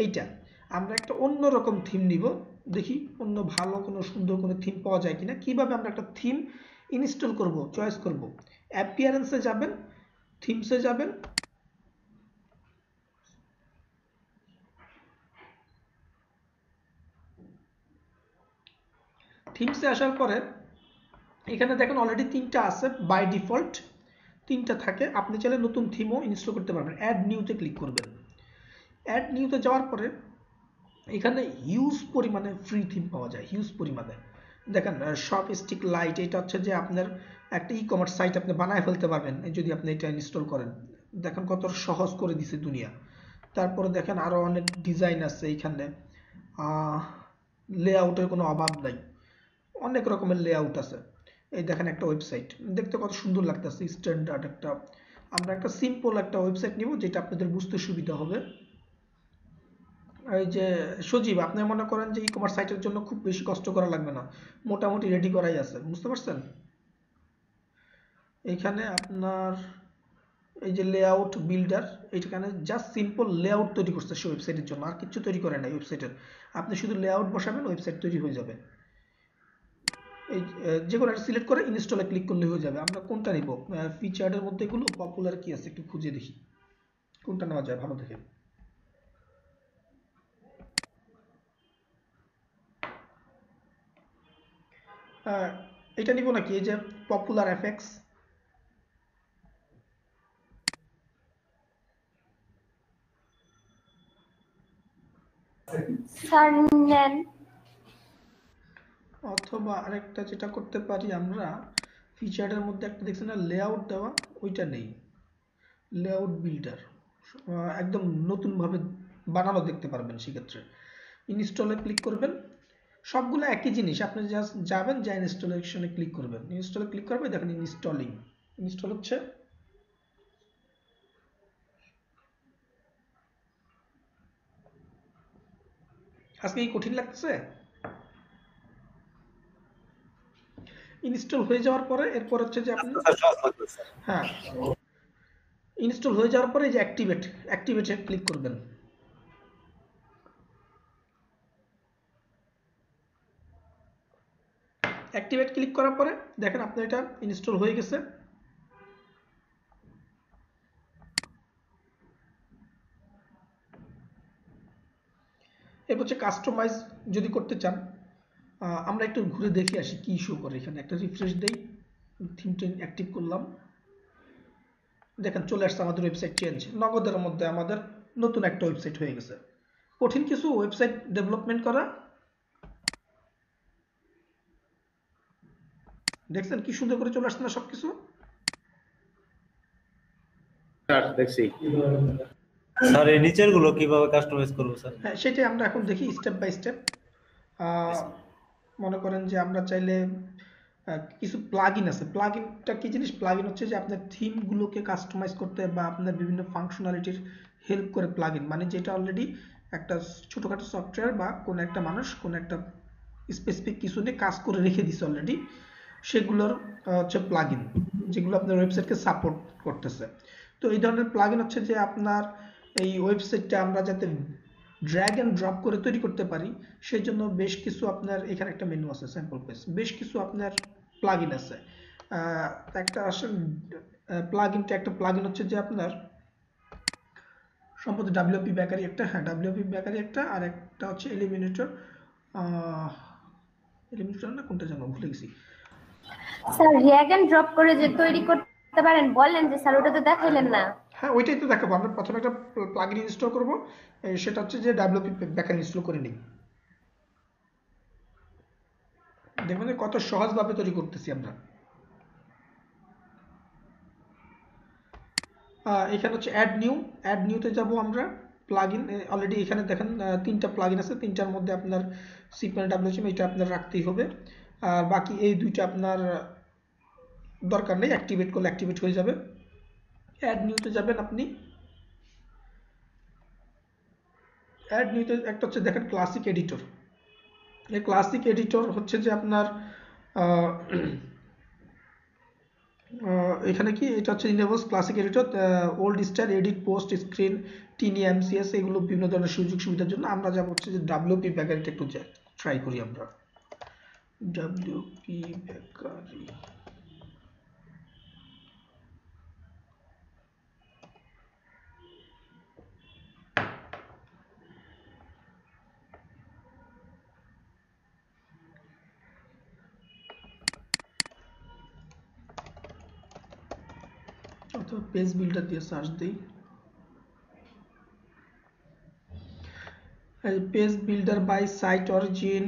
এইটা। আমরা একটা অন্যরকম থিম নিব, দেখি অন্য ভালো কোনো সুন্দর কোনো থিম পাওয়া যায় কিনা। কিভাবে আমরা একটা থিম ইনস্টল করব, চয়েস করব? অ্যাপিয়ারেন্সে যাবেন, থিমসে যাবেন, থিমসে আসার পরে এখানে দেখেন অলরেডি 3টা আছে বাই ডিফল্ট, 3টা থাকে। আপনি চাইলে নতুন থিমও ইনস্টল করতে পারবেন। অ্যাড নিউতে ক্লিক করবেন। অ্যাড নিউতে যাওয়ার পরে এখানে হিউজ পরিমাণে ফ্রি থিম পাওয়া যায়, হিউজ পরিমাণে। দেখেন শপ স্টিক লাইট, এটা হচ্ছে যে আপনার একটা ই কমার্স সাইট আপনি বানায় ফেলতে পারবেন যদি আপনি এটা ইনস্টল করেন। দেখেন কত সহজ করে দিছে দুনিয়া। তারপরে দেখেন আরো অনেক ডিজাইন আছে এইখানে, লেআউটের কোনো অভাব নাই, অনেক রকমের লেআউট আছে। এই দেখেন একটা ওয়েবসাইট, দেখতে কত সুন্দর লাগতেছে, স্ট্যান্ডার্ড একটা। আমরা একটা সিম্পল একটা ওয়েবসাইট নিব যেটা আপনাদের বুঝতে সুবিধা হবে। এই যে সজীব, আপনি মনে করেন যে ই কমার্স সাইটের জন্য খুব বেশি কষ্ট করা লাগবে না, মোটামুটি রেডি করাই আছে, বুঝতে পারছেন? এইখানে আপনার এই যে লেআউট বিল্ডার, এইখানে জাস্ট সিম্পল লেআউট তৈরি করছে সে ওয়েবসাইটের জন্য, আর কিছু তৈরি করে নাই ওয়েবসাইটের। আপনি শুধু লেআউট বসাবেন, ওয়েবসাইট তৈরি হয়ে যাবে। এই যে কোনো একটা সিলেক্ট করে ইনস্টলে ক্লিক করলে হয়ে যাবে। আমরা কোনটা নিব? ফিচারের মধ্যে এগুলো পপুলার কি আছে একটু খুঁজে দেখি, কোনটা নেওয়া যায় ভালো দেখে। এটা নিব নাকি এই যে পপুলার এফএক্স? স্যার নেন। অথবা আরেকটা যেটা করতে পারি আমরা, ফিচারের মধ্যে একটা দেখছেন না লেআউট দেওয়া, ওইটা নেই, লেআউট বিল্ডার, একদম নতুন ভাবে বানানো দেখতে পারবেন। সেক্ষেত্রে ইনস্টলে ক্লিক করবেন, সবগুলো একই জিনিস। আপনি জাস্ট যাবেন, যা ইনস্টলেশনে ক্লিক করবেন, ইনস্টলে ক্লিক করবেন, দেখেন ইনস্টলিং, ইনস্টল হচ্ছে। আজকে কি কঠিন লাগতেছে? ইনস্টল হয়ে যাওয়ার পরে এরপর হচ্ছে যে আপনি, হ্যাঁ, ইনস্টল হয়ে যাওয়ার পরে এই যে অ্যাক্টিভেটে ক্লিক করবেন। অ্যাক্টিভেট ক্লিক করার পরে দেখেন আপনার এটা ইনস্টল হয়ে গেছে। এরপর হচ্ছে কাস্টমাইজ যদি করতে চান, আমরা একটু ঘুরে দেখে আসি কি ইস্যু করে। এখানে একটা রিফ্রেশ দেই, থিমটা অ্যাক্টিভ করলাম, দেখেন চলে আসছে আমাদের ওয়েবসাইট চেঞ্জ, নগদের মধ্যে আমাদের নতুন একটা ওয়েবসাইট হয়ে গেছে। কঠিন কিছু ওয়েবসাইট ডেভেলপমেন্ট করা? দেখছেন কি সুন্দর করে চলে আসছে না সবকিছু? দেখছি স্যার, এই নিচের গুলো কিভাবে কাস্টমাইজ করব স্যার? হ্যাঁ, সেটাই আমরা এখন দেখি স্টেপ বাই স্টেপ। মনে করেন যে আমরা চাইলে কিছু প্লাগইন আছে। প্লাগইনটা কি জিনিস? প্লাগইন হচ্ছে যে আপনার থিমগুলোকে কাস্টমাইজ করতে বা আপনার বিভিন্ন ফাংশনালিটির হেল্প করে প্লাগইন, মানে যেটা অলরেডি একটা ছোটখাটো সফটওয়্যার বা কোনো একটা মানুষ কোনো একটা স্পেসিফিক কিছু নিয়ে কাজ করে রেখে দিছে অলরেডি, সেগুলোর হচ্ছে প্লাগইন, যেগুলো আপনার ওয়েবসাইটকে সাপোর্ট করতেছে। তো এই ধরনের প্লাগইন হচ্ছে যে আপনার এই ওয়েবসাইটটা আমরা যাতে ড্র্যাগ এন্ড ড্রপ করে তৈরি করতে পারি, সেই জন্য বেশ কিছু আপনার এখানে একটা মেনু আছে স্যাম্পল পেজ, বেশ কিছু আপনার প্লাগইন আছে। একটা আসলে একটা প্লাগইন হচ্ছে যে আপনার সম্ভবত ডাব্লিউপি বেকারি একটা, হ্যাঁ ডাব্লিউপি বেকারি একটা, আর একটা হচ্ছে এলিমিনেটর, এলিমিনেটর না কোনটা জানো ভুলে গেছি। স্যার ড্র্যাগ এন্ড ড্রপ করে যে তৈরি করতে পারেন বললেন যে স্যার ওটা তো দেখাইলেন না। হ্যাঁ ওইটাই তো দেখাবো। আমরা প্রথমে একটা প্লাগইন ইনস্টল করব, সেটা হচ্ছে যে ডাব্লিউপি বেকারি ইনস্টল করে নিই। দেখবেন যে কত সহজভাবে তৈরি করতেছি আমরা। এখানে হচ্ছে অ্যাড নিউতে যাব আমরা। প্লাগইন অলরেডি এখানে দেখেন 3টা প্লাগইন আছে, 3টার মধ্যে আপনার cPanel WHM এটা আপনার রাখতেই হবে, আর বাকি এই দুইটা আপনার দরকার নেই, অ্যাক্টিভেট করলে অ্যাক্টিভেট হয়ে যাবে। অ্যাড নিউতে যাবেন আপনি। অ্যাড নিউতে একটা হচ্ছে দেখেন ক্লাসিক এডিটর। এই ক্লাসিক এডিটর হচ্ছে যে আপনার এখানে কি এটা হচ্ছে enables classic editor, old style edit post screen TinyMCE, এগুলো বিভিন্ন ধরনের সুযোগ সুবিধার জন্য। আমরা যাব হচ্ছে যে ডাব্লিউপি বেকারিটা একটু ট্রাই করি আমরা। ডাব্লিউপি বেকারি অথবা পেজ বিল্ডার দিয়ে সার্চ দিই। Page builder by site origin,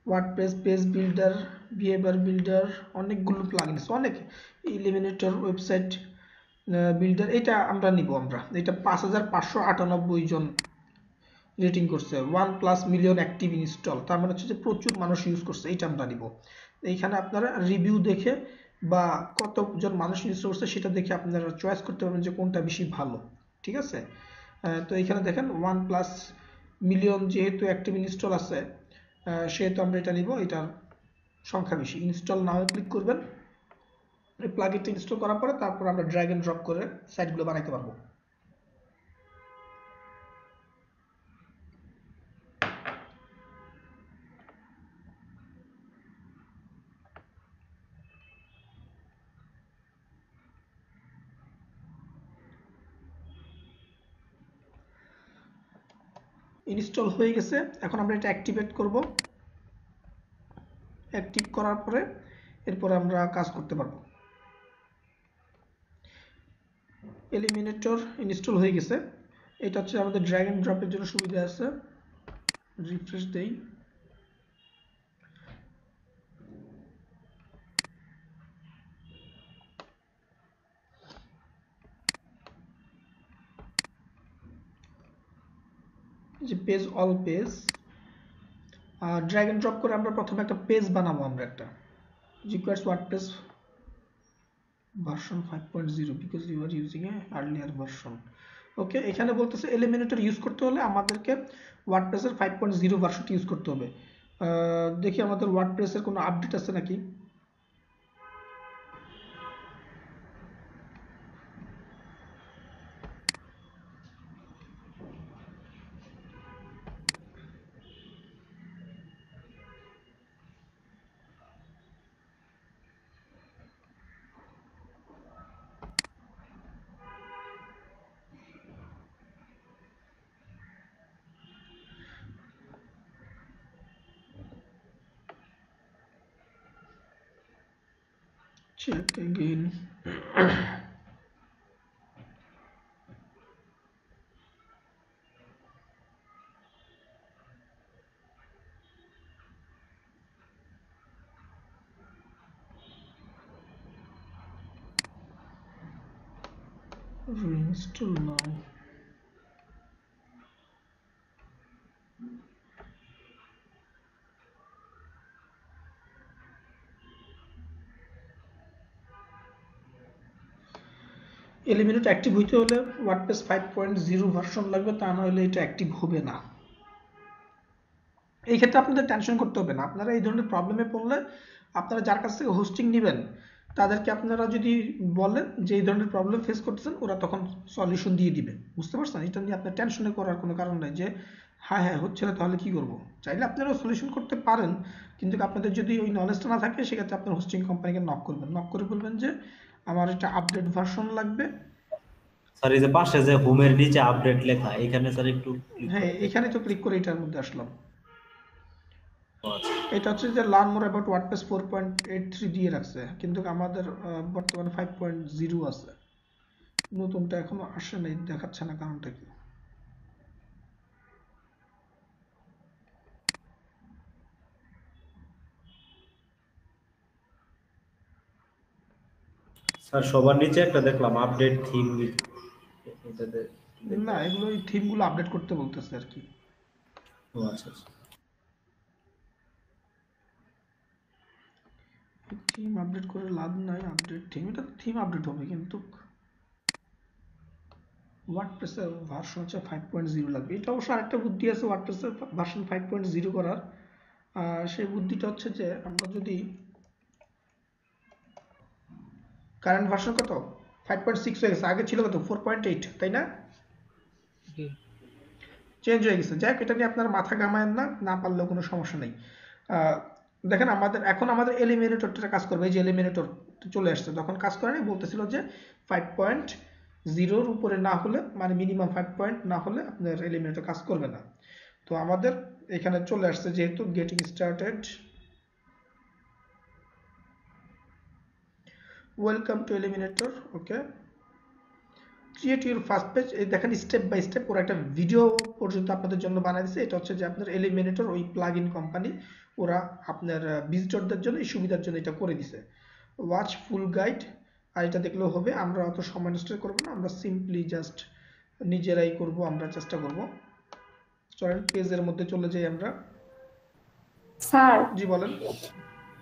WordPress page builder, behaviour builder, অনেকগুলো প্লাগইন আছে, অনেক। এলিমিনেটর ওয়েবসাইট বিল্ডার, এটা আমরা নিব। আমরা এটা 5598 জন রেটিং করছে, 1+ মিলিয়ন অ্যাক্টিভ ইনস্টল, তার মানে হচ্ছে যে প্রচুর মানুষ ইউজ করছে, এটা আমরা নিব। এইখানে আপনারা রিভিউ দেখে বা কতজন মানুষ ইউজ করছে সেটা দেখে আপনারা চয়েস করতে পারবেন যে কোনটা বেশি ভালো। ঠিক আছে, তো এখানে দেখেন 1+ মিলিয়ন যেহেতু অ্যাক্টিভ ইনস্টল আছে, সেহেতু আমরা এটা নিব, এটার সংখ্যা বেশি। ইনস্টল নাও ক্লিক করবেন। এই প্লাগইনটা ইনস্টল করার পরে তারপর আমরা ড্র্যাগ এন্ড ড্রপ করে সাইটগুলো বানাইতে পারবো। ইনস্টল হয়ে গেছে, এখন আমরা এটা অ্যাক্টিভেট করব। অ্যাক্টিভ করার পরে এরপর আমরা কাজ করতে পারবো। এলিমিনেটর ইনস্টল হয়ে গেছে, এটা হচ্ছে আমাদের ড্র্যাগ এন্ড ড্রপের জন্য সুবিধা আছে। রিফ্রেশ দেই। যে page all page, drag and drop করে আমরা প্রথমে একটা পেজ বানাবো। আমরা একটা requires WordPress version 5.0 because you are using a earlier version. ওকে, এখানে বলতেছে এলিমিনেটর ইউজ করতে হলে আমাদেরকে WordPress এর 5.0 ভার্সনটি ইউজ করতে হবে। দেখি আমাদের WordPress এর কোনো আপডেট আছে নাকি। Check again. Reinstall now. Eliminator active হইতে হলে WordPress 5.0 ভার্সন লাগবে, তা না হলে এটা অ্যাক্টিভ হবে না। এই ক্ষেত্রে আপনাদের টেনশন করতে হবে না। আপনারা এই ধরনের প্রবলেমে পড়লে আপনারা যার কাছ থেকে হোস্টিং নেবেন তাদেরকে আপনারা যদি বলেন যে এই ধরনের প্রবলেম ফেস করতেছেন, ওরা তখন সলিউশন দিয়ে দিবে। বুঝতে পারছেন? এটা নিয়ে আপনার টেনশনে করার কোনো কারণ নাই যে হ্যাঁ হ্যাঁ হচ্ছে না তাহলে কি করব। চাইলে আপনারাও সলিউশন করতে পারেন, কিন্তু আপনাদের যদি ওই নলেজটা না থাকে সেক্ষেত্রে আপনার হোস্টিং কোম্পানিকে নক করবেন, নক করে বলবেন যে আমার এটা আপডেট ভার্সন লাগবে। স্যার এই যে পাশে যে হোমের নিচে আপডেট লেখা, এখানে স্যার একটু ক্লিক হ্যাঁ, করে এখানে তো ক্লিক করে এটার মধ্যে আসলাম। আচ্ছা এটা হচ্ছে যে লার্ন মোর অ্যাবাউট ওয়ার্ডপ্রেস 4.83 দিয়ে রাখছে, কিন্তু আমাদের বর্তমানে 5.0 আছে। নতুনটা এখনো আসে নাই, দেখাচ্ছে না, কারণটা কি? স্যার সবার নিচে একটা দেখলাম আপডেট থিম উইথ, এটাতে না, এগুলো ওই থিমগুলো আপডেট করতে বলতেছে আর কি। ও আচ্ছা আচ্ছা। থিম আপডেট করে লাভ নাই, আপডেট থিম, এটা থিম আপডেট হবে কিন্তু ওয়ার্ডপ্রেসের ভার্সন হচ্ছে 5.0 লাগবে। এটা অবশ্য আরেকটা বুদ্ধি আছে ওয়ার্ডপ্রেসের ভার্সন 5.0 করার। সেই বুদ্ধিটা হচ্ছে যে আমরা যদি কারেন্ট ভার্সন কত 5.6 হয়ে গেছে, আগে ছিল কত 4.8, তাই না? চেঞ্জ হয়ে গেছে। যাক, এটা নিয়ে আপনার মাথা ঘামায়েন না, না পারলেও কোনো সমস্যা নেই। দেখেন আমাদের এলিমিনেটরটা কাজ করবে। এই যে এলিমিনেটর চলে আসছে, তখন কাজ করে নাই, বলতেছিল যে 5.0 উপরে না হলে, মানে মিনিমাম 5 পয়েন্ট না হলে আপনার এলিমিনেটর কাজ করবে না। তো আমাদের এখানে চলে আসছে যেহেতু getting started, welcome to eliminator, okay, create your first page. এই দেখেন স্টেপ বাই স্টেপ ওরা একটা ভিডিও পর্যন্ত আপনাদের জন্য বানিয়ে দিচ্ছে। এটা হচ্ছে যে আপনার এলিমিনেটর ওই প্লাগ ইন কোম্পানি, ওরা আপনার ভিজিটরদের জন্য এই সুবিধার জন্য এটা করে দিছে। ওয়াচ ফুল গাইড, আর এটা দেখলেও হবে, আমরা অত সময় নষ্ট করবো না, আমরা সিম্পলি জাস্ট নিজেরাই করব, আমরা চেষ্টা করব। চলেন পেজের মধ্যে চলে যাই আমরা। স্যার জি বলেন।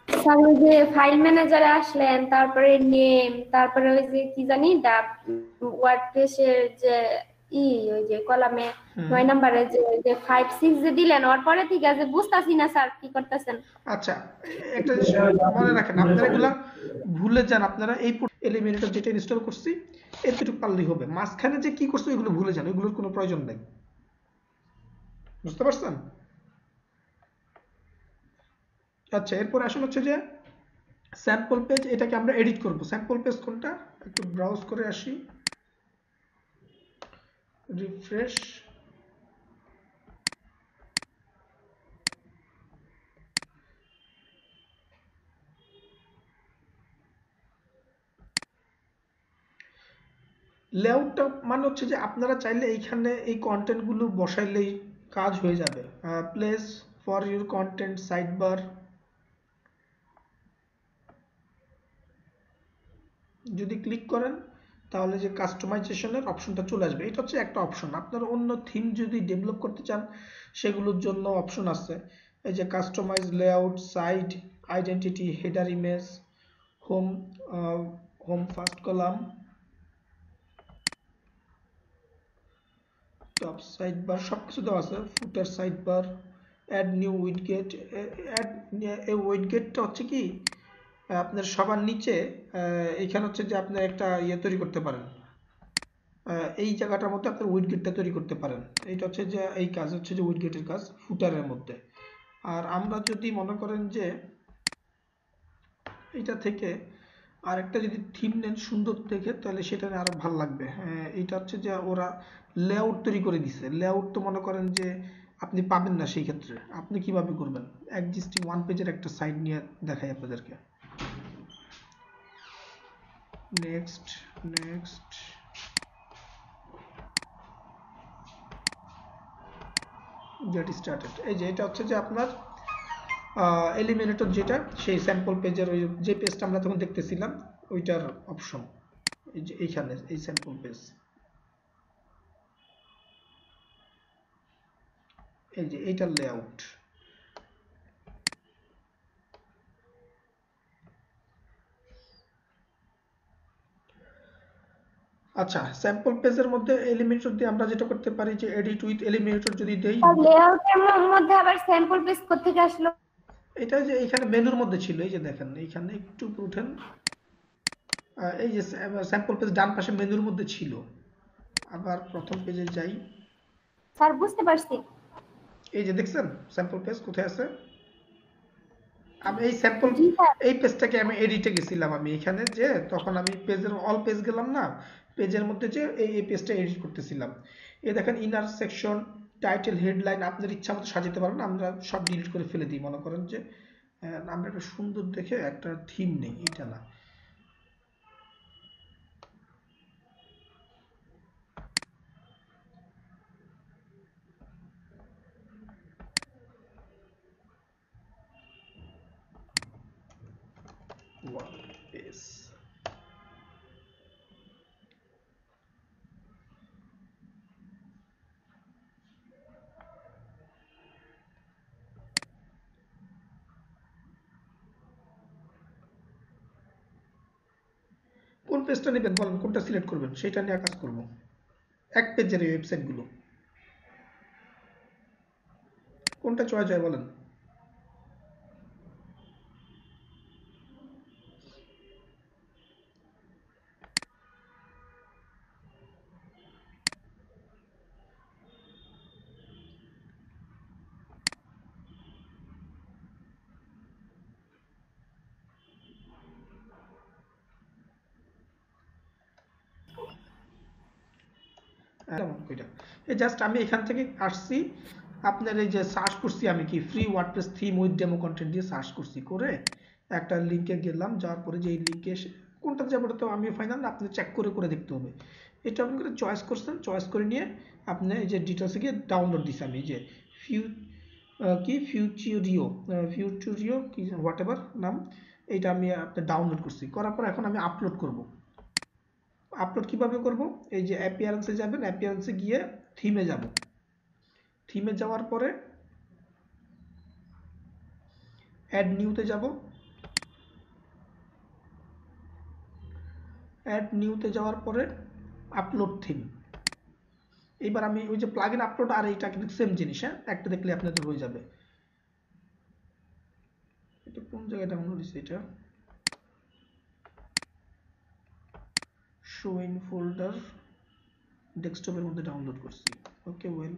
স্যার ওই যে ফাইল ম্যানেজারে আসলেন, তারপরে নেম, তারপরে ওই যে কি জানি ওয়ার্ডপ্রেসের যে ওই যে কলামে 9 নম্বরে যে 5 6 যে দিলেন, ওর পরে থেকে যে বুঝতাছি না স্যার কি করতেছেন। আচ্ছা, একটা জিনিস মনে রাখেন, আপনারা এগুলা ভুলে যান। আপনারা এই এলিমিনেটর যেটা ইনস্টল করছি এতটুকু পারলেই হবে, মাঝখানে যে কি করছে এগুলো ভুলে যান, এগুলোর কোনো প্রয়োজন নেই। বুঝতে পারছেন? আচ্ছা, এরপর আসলে হচ্ছে যে স্যাম্পল পেজ, এটাকে আমরা এডিট করব। স্যাম্পল পেজ কোনটা, একটু ব্রাউজ করে আসি, রিফ্রেশ। লেআউটটা মানে হচ্ছে যে আপনারা চাইলে এইখানে এই কন্টেন্টগুলো বসাইলেই কাজ হয়ে যাবে। Place for your content side bar, যদি ক্লিক করেন তাহলে যে কাস্টমাইজেশনের অপশনটা চলে আসবে। এটা হচ্ছে একটা অপশন। আপনারা অন্য থিম যদি ডেভেলপ করতে চান সেগুলোর জন্য অপশন আছে। এই যে customize layout, site identity, header image, home home first column, top sidebar, সবকিছু দেওয়া আছে, footer sidebar, add new widget. এই উইডগেটটা হচ্ছে কি আপনার সবার নিচে এখানে হচ্ছে যে আপনি একটা ইয়ে তৈরি করতে পারেন, এই জায়গাটার মধ্যে আপনার উইডগেটটা তৈরি করতে পারেন। এইটা হচ্ছে যে এই কাজ হচ্ছে যে উইডগেটের কাজ ফুটারের মধ্যে। আর আমরা যদি মনে করেন যে এটা থেকে আরেকটা যদি থিম নেন সুন্দর দেখে, তাহলে সেটা আরো ভালো লাগবে। এটা হচ্ছে যে ওরা লেআউট তৈরি করে দিছে। লেআউট তো মনে করেন যে আপনি পাবেন না, সেই ক্ষেত্রে আপনি কিভাবে করবেন? এক্সিস্টিং ওয়ান পেজের একটা সাইট নিয়ে দেখাই আপনাদেরকে। Next next get started. এই যে এটা হচ্ছে যে আপনার এলিমিনেটর, যেটা সেই স্যাম্পল পেজের ওই যে পেজটা আমরা তখন দেখতেছিলাম ওইটার অপশন। এই যে এইখানে এই স্যাম্পল পেজ, এই যে এইটার লেআউট। আচ্ছা, স্যাম্পল পেজের মধ্যে এলিমিনেটর দিয়ে আমরা যেটা করতে পারি যে এডিট উইথ এলিমিনেটর যদি দেই, লেআউটের মধ্যে আবার স্যাম্পল পেজ কোথা থেকে আসলো? এটা যে এখানে মেনুর মধ্যে ছিল, এই যে দেখেন এইখানে একটু উপরে উঠেন, এই যে স্যাম্পল পেজ ডান পাশে মেনুর মধ্যে ছিল। আবার প্রথম পেজে যাই। স্যার বুঝতে পারছি। এই যে দেখছেন স্যাম্পল পেজ কোথায় আছে। আমি এই স্যাম্পল জি স্যার। এই পেজটাকে আমি এডিটে গেছিলাম, আমি এখানে যে তখন আমি পেজের অল পেজ গেলাম না, পেজের মধ্যে যে এই পেজটা এডিট করতেছিলাম। এই দেখেন ইনার সেকশন, টাইটেল, হেডলাইন আপনার ইচ্ছা মতো সাজাতে পারবেন। আমরা সব ডিলিট করে ফেলে দিই। মনে করেন যে আমরা একটা সুন্দর দেখে একটা থিম নেই, এটা না। ওয়ার্ডপ্রেস কোন পেজটা নেবেন বলেন, কোনটা সিলেক্ট করবেন, সেটা নিয়ে কাজ করব। এক পেজের এই ওয়েবসাইটগুলো কোনটা চয়েস হয় বলেন। জাস্ট আমি এখান থেকে আসছি, আপনার এই যে সার্চ করছি, আমি কি free WordPress theme with demo content দিয়ে সার্চ করছি, করে একটা লিঙ্কে গেলাম, যাওয়ার পরে যে এই লিঙ্কে কোনটা যাবো তো আমি ফাইনাল আপনি চেক করে করে দেখতে হবে। এটা আপনি করে চয়েস করছেন, চয়েস করে নিয়ে আপনি এই যে ডিটেলসে গিয়ে ডাউনলোড দিচ্ছি আমি, যে ফিউচুরিও কি হোয়াট এভার নাম, এইটা আমি আপনার ডাউনলোড করছি। করার পর এখন আমি আপলোড করব। আপলোড কিভাবে করব, এই যে অ্যাপিয়ারেন্সে যাবেন, অ্যাপিয়ারেন্সে গিয়ে থিমে যাব, থিমে যাওয়ার পরে অ্যাড নিউতে যাব, অ্যাড নিউতে যাওয়ার পরে আপলোড থিম। এইবার আমি ওই যে প্লাগইন আপলোড আর এইটা কিন্তু সেম জিনিস, হ্যাঁ, একটা দেখলে আপনাদের হয়ে যাবে। এটা কোন জায়গায় ডাউনলোড হয়েছে, এটা শো ইন ফোল্ডার ডেস্কটপের মধ্যে ডাউনলোড করছি। ওকে ওয়েল,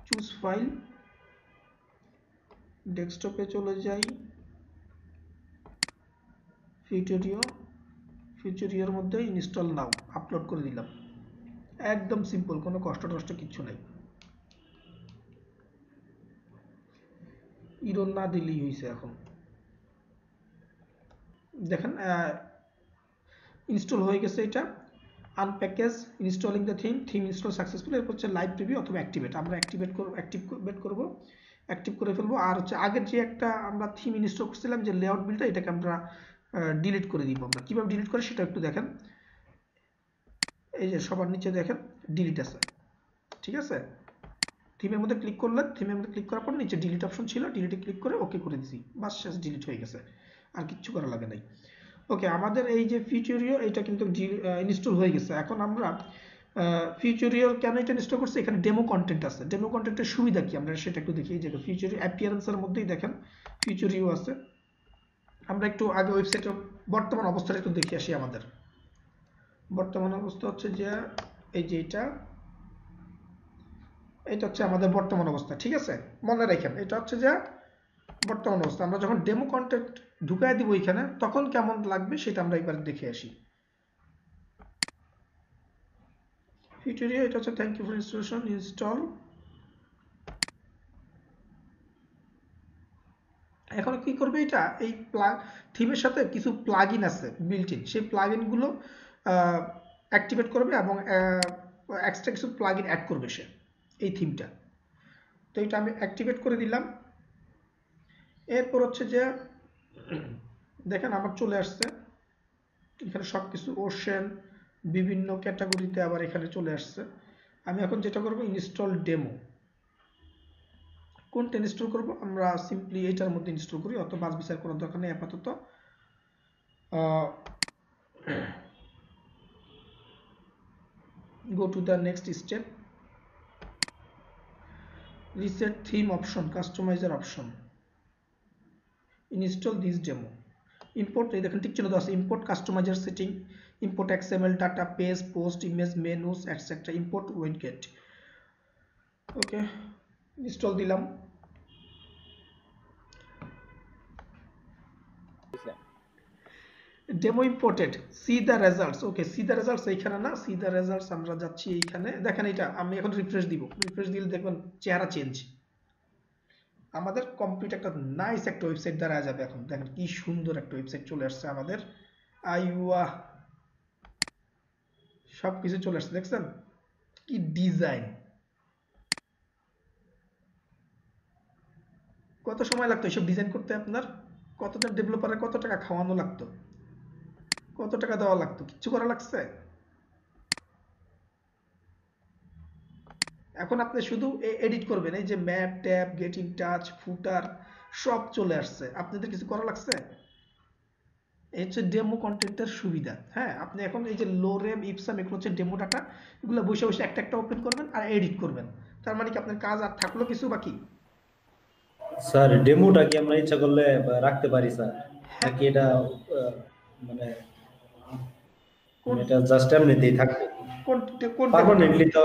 চুজ ফাইল, ডেস্কটপে চলে যাই, ফিউচুরিওর মধ্যে ইনস্টল নাও, আপলোড করে দিলাম। একদম সিম্পল, কোনো কষ্ট টষ্ট কিচ্ছু নাই। ইরর না দিলেই হয়েছে। এখন দেখেন ইনস্টল হয়ে গেছে। এটা unpackage installing the theme install successful. এরপর হচ্ছে লাইভ প্রিভিউ অথবা অ্যাক্টিভেট, আমরা অ্যাক্টিভ করে ফেলবো। আর হচ্ছে আগের যে একটা আমরা থিম ইনস্টল করছিলাম যে লেআউট বিলটা, এটাকে আমরা ডিলিট করে দিব। আমরা কিভাবে ডিলিট করি সেটা একটু দেখেন। এই যে সবার নিচে দেখেন ডিলিট আছে, ঠিক আছে। থিমের মধ্যে ক্লিক করলেন, থিমের মধ্যে ক্লিক করার পর নিচে ডিলিট অপশন ছিল, ডিলিটে ক্লিক করে ওকে করে দিছি, বাস শেষ, ডিলিট হয়ে গেছে, আর কিচ্ছু করা লাগে নাই। ওকে, আমাদের এই যে ফিউচুরিও এটা কিন্তু ইনস্টল হয়ে গেছে। এখন আমরা ফিউচুরিও কেন এটা ইনস্টল করছি, এখানে ডেমো কন্টেন্ট আছে। ডেমো কন্টেন্টের সুবিধা কি আমরা সেটা একটু দেখি। এই যে ফিউচুরিও অ্যাপিয়ারেন্সের মধ্যেই দেখেন ফিউচুরিও আছে। আমরা একটু আগে ওয়েবসাইটের বর্তমান অবস্থাটা একটু দেখে আসি। আমাদের বর্তমান অবস্থা হচ্ছে যে এই যে এটা হচ্ছে আমাদের বর্তমান অবস্থা, ঠিক আছে। মনে রাখেন এটা হচ্ছে যে বর্তমান অবস্থা। আমরা যখন ডেমো কন্টেন্ট ঢুকাই দিব এখানে, তখন কেমন লাগবে সেটা আমরা একবার দেখে আসি। ফিউচুরিও এটা হচ্ছে thank you for installation, install. এখন কি করবে এটা, এই থিমের সাথে কিছু প্লাগইন আছে বিল্ট ইন, সেই প্লাগইন গুলো অ্যাক্টিভেট করবে এবং এক্সট্রা কিছু প্লাগইন অ্যাড করবে সে এই থিমটা। তো এটা আমি অ্যাক্টিভেট করে দিলাম। এরপর হচ্ছে যে দেখেন আমার চলে আসছে এখানে সবকিছু, ওশেন বিভিন্ন ক্যাটাগরিতে আবার এখানে চলে আসছে। আমি এখন যেটা করব, ইনস্টল ডেমো। কোনটা ইনস্টল করব, আমরা সিম্পলি এটার মধ্যে ইনস্টল করি, অত বাস বিচার করার দরকার নেই আপাতত। go to the next step, reset theme option, customizer option, install this demo। Import, এই দেখেন টিক চিহ্ন দেওয়া আছে, import customizer setting, import XML data, page, post, image, menus etcetera, import widget. Okay, install দিলাম। Demo imported, see the results. Okay, see the results এইখানে না, সি দ্য রেজাল্টস আমরা যাচ্ছি এইখানে। দেখেন এটা আমি এখন রিফ্রেশ দিব, রিফ্রেশ দিলে দেখবেন চেহারা চেঞ্জ। আমাদের কমপ্লিট একটা নাইস একটা ওয়েবসাইট দ্বারা যাবে। এখন দেখেন কি সুন্দর একটা ওয়েবসাইট চলে আসছে আমাদের। আইওয়া, সবকিছু চলে আসছে, দেখছেন কি ডিজাইন। কত সময় লাগতো এসব ডিজাইন করতে? আপনার কতটা ডেভেলপারের কত টাকা খাওয়ানো লাগতো, কত টাকা দেওয়া লাগতো? কিচ্ছু করা লাগছে? এখন আপনি শুধু এডিট করবেন, এই যে map, tab, get in touch, footer সব চলে আসছে, আপনাদের কিছু করা লাগছে? এই হচ্ছে ডেমো কন্টেন্টের সুবিধা। হ্যাঁ, আপনি এখন এই যে লোরেম, ইপসাম, এগুলো হচ্ছে ডেমো ডাটা, এগুলো বসে বসে একটা একটা ওপেন করবেন আর এডিট করবেন। তার মানে কি আপনার কাজ আর থাকলো কিছু বাকি? স্যার ডেমোটা কি আমরা ইচ্ছা করলে রাখতে পারি স্যার, নাকি এটা মানে এটা জাস্ট এমনিতেই থাকবে? কোন পার্মানেন্টলি তো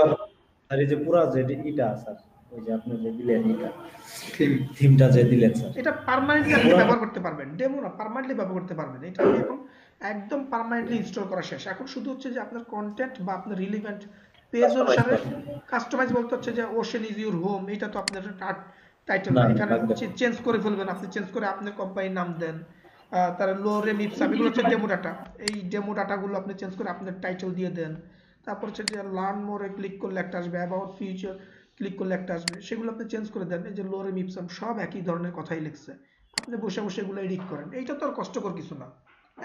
আর এই যে পুরা যে এটা স্যার, ওই যে আপনি যে দিলেন এটা থিমটা যে দিলেন স্যার, এটা পার্মানেন্টলি আপনি ব্যবহার করতে পারবেন, ডেমো না, পার্মানেন্টলি ব্যবহার করতে পারবেন। এটা আমি এখন একদম পার্মানেন্টলি ইনস্টল করা শেষ। এখন শুধু হচ্ছে যে আপনার কন্টেন্ট বা আপনার রিলেভেন্ট পেজ অনুসারে কাস্টমাইজ বলতে হচ্ছে যে ওশেন ইজ ইউর হোম, এটা তো আপনার টাইটেল না, এখানে চেঞ্জ করে ফেলবেন আপনি, চেঞ্জ করে আপনার কোম্পানির নাম দেন। তার লোরেম, ইপসাম এগুলো হচ্ছে ডেমো ডাটা, এই ডেমো ডাটাগুলো আপনি চেঞ্জ করে আপনার টাইটেল দিয়ে দেন। তারপর হচ্ছে যে লার্ন মোরে ক্লিক করলে একটা আসবে, অ্যাবাউট ফিউচার ক্লিক করলে একটা আসবে, সেগুলো আপনি চেঞ্জ করে দেন। এই যে লোরেম, ইপসাম সব একই ধরনের কথাই লিখছে, আপনি বসে বসে এগুলো এডিট করেন। এইটা তো আর কষ্টকর কিছু না,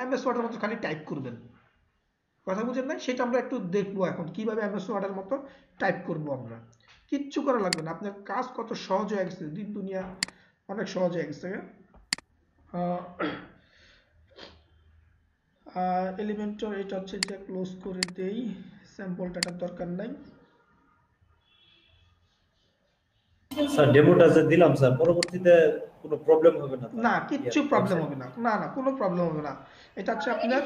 এমএস ওয়ার্ডের মতো খালি টাইপ করবেন। কথা বুঝেন না? সেটা আমরা একটু দেখবো এখন কিভাবে এমএস ওয়ার্ডের মতো টাইপ করব আমরা। কিচ্ছু করা লাগবে না, আপনার কাজ কত সহজ হয়ে গেছে, দিন দুনিয়া অনেক সহজ হয়ে গেছে। এলিমেন্টর এটা হচ্ছে যে ক্লোজ করে দেই, স্যাম্পল ডাটার দরকার নাই। স্যার ডেমোটা যে দিলাম স্যার, পরবর্তীতে কোনো প্রবলেম হবে না? না, কিচ্ছু প্রবলেম হবে না, না না, কোনো প্রবলেম হবে না। এটা হচ্ছে আপনার